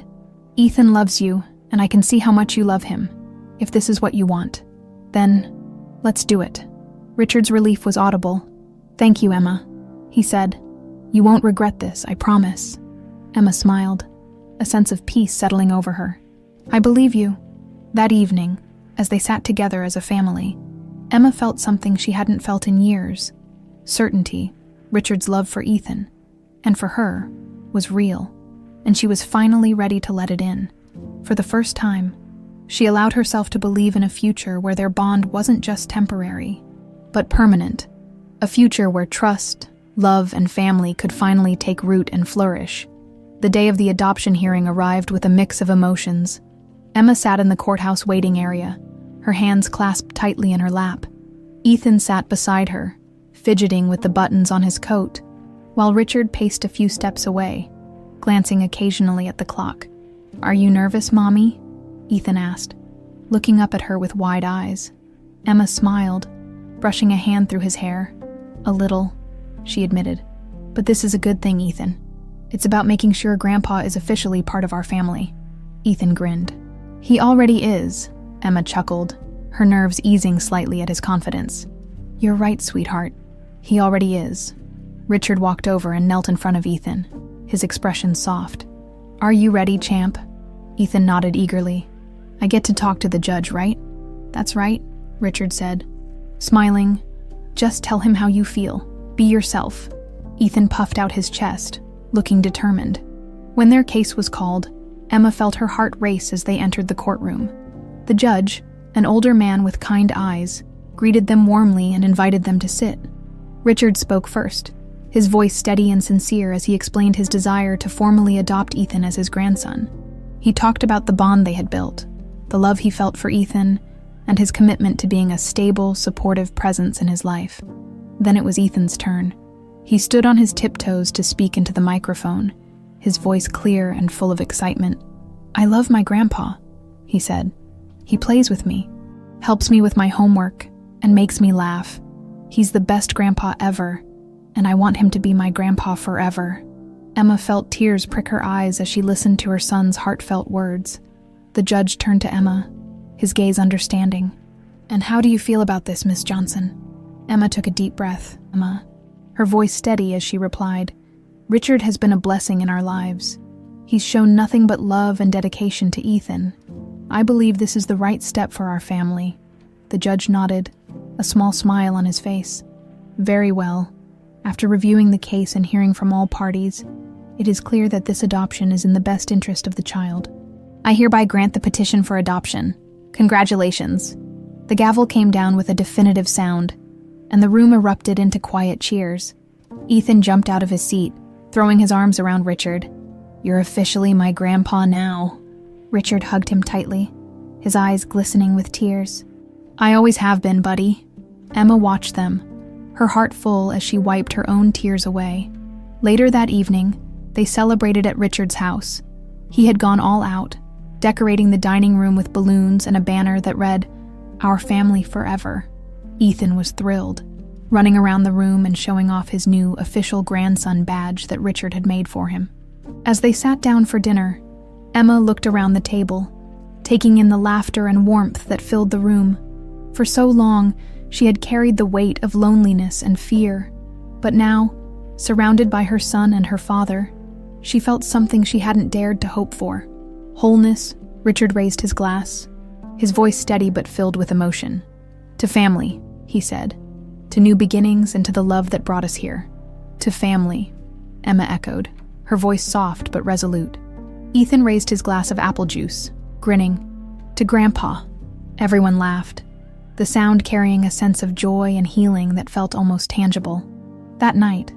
"Ethan loves you, and I can see how much you love him. If this is what you want, then let's do it." Richard's relief was audible. "Thank you, Emma," he said. "You won't regret this, I promise." Emma smiled, a sense of peace settling over her. "I believe you." That evening, as they sat together as a family, Emma felt something she hadn't felt in years. Certainty, Richard's love for Ethan, and for her, was real, and she was finally ready to let it in. For the first time, she allowed herself to believe in a future where their bond wasn't just temporary, but permanent. A future where trust, love, and family could finally take root and flourish. The day of the adoption hearing arrived with a mix of emotions. Emma sat in the courthouse waiting area, her hands clasped tightly in her lap. Ethan sat beside her, fidgeting with the buttons on his coat, while Richard paced a few steps away, glancing occasionally at the clock. "Are you nervous, Mommy?" Ethan asked, looking up at her with wide eyes. Emma smiled, brushing a hand through his hair. "A little," she admitted. "But this is a good thing, Ethan. It's about making sure Grandpa is officially part of our family." Ethan grinned. "He already is," Emma chuckled, her nerves easing slightly at his confidence. "You're right, sweetheart. He already is." Richard walked over and knelt in front of Ethan, his expression soft. "Are you ready, champ?" Ethan nodded eagerly. "I get to talk to the judge, right?" "That's right," Richard said, smiling. "Just tell him how you feel. Be yourself." Ethan puffed out his chest, looking determined. When their case was called, Emma felt her heart race as they entered the courtroom. The judge, an older man with kind eyes, greeted them warmly and invited them to sit. Richard spoke first, his voice steady and sincere as he explained his desire to formally adopt Ethan as his grandson. He talked about the bond they had built, the love he felt for Ethan, and his commitment to being a stable, supportive presence in his life. Then it was Ethan's turn. He stood on his tiptoes to speak into the microphone, his voice clear and full of excitement. "I love my grandpa," he said. "He plays with me, helps me with my homework, and makes me laugh. He's the best grandpa ever, and I want him to be my grandpa forever." Emma felt tears prick her eyes as she listened to her son's heartfelt words. The judge turned to Emma, his gaze understanding. "And how do you feel about this, Miss Johnson?" Emma took a deep breath. "Emma," her voice steady as she replied, "Richard has been a blessing in our lives. He's shown nothing but love and dedication to Ethan. I believe this is the right step for our family." The judge nodded, a small smile on his face. "Very well. After reviewing the case and hearing from all parties, it is clear that this adoption is in the best interest of the child. I hereby grant the petition for adoption. Congratulations." The gavel came down with a definitive sound, and the room erupted into quiet cheers. Ethan jumped out of his seat, throwing his arms around Richard. "You're officially my grandpa now." Richard hugged him tightly, his eyes glistening with tears. "I always have been, buddy." Emma watched them, her heart full as she wiped her own tears away. Later that evening, they celebrated at Richard's house. He had gone all out, decorating the dining room with balloons and a banner that read, "Our family forever." Ethan was thrilled, running around the room and showing off his new official grandson badge that Richard had made for him. As they sat down for dinner, Emma looked around the table, taking in the laughter and warmth that filled the room. For so long, she had carried the weight of loneliness and fear, but now, surrounded by her son and her father, she felt something she hadn't dared to hope for. Wholeness. Richard raised his glass, his voice steady but filled with emotion. "To family," he said. "To new beginnings and to the love that brought us here." "To family," Emma echoed, her voice soft but resolute. Ethan raised his glass of apple juice, grinning. "To Grandpa." Everyone laughed, the sound carrying a sense of joy and healing that felt almost tangible. That night,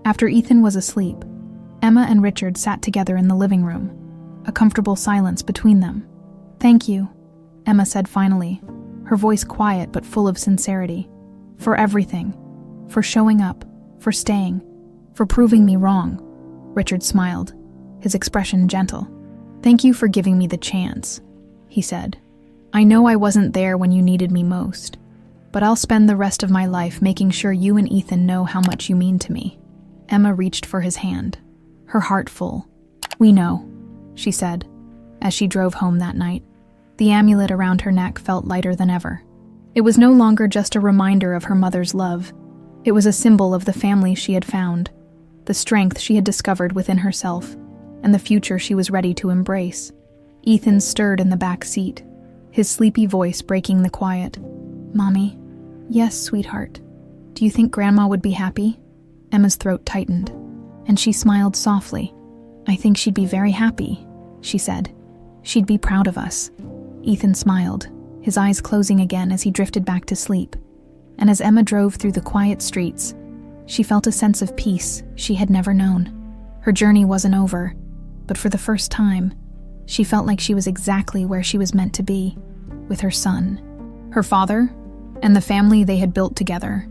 after Ethan was asleep, Emma and Richard sat together in the living room, a comfortable silence between them. "Thank you," Emma said finally, her voice quiet but full of sincerity. "For everything. For showing up. For staying. For proving me wrong." Richard smiled, his expression gentle. "Thank you for giving me the chance," he said. "I know I wasn't there when you needed me most, but I'll spend the rest of my life making sure you and Ethan know how much you mean to me." Emma reached for his hand, her heart full. "We know," she said, as she drove home that night. The amulet around her neck felt lighter than ever. It was no longer just a reminder of her mother's love. It was a symbol of the family she had found, the strength she had discovered within herself, and the future she was ready to embrace. Ethan stirred in the back seat, his sleepy voice breaking the quiet. "Mommy?" "Yes, sweetheart. Do you think Grandma would be happy?" Emma's throat tightened, and she smiled softly. "I think she'd be very happy," she said. "She'd be proud of us." Ethan smiled, his eyes closing again as he drifted back to sleep. And as Emma drove through the quiet streets, she felt a sense of peace she had never known. Her journey wasn't over, but for the first time, she felt like she was exactly where she was meant to be, with her son, her father, and the family they had built together.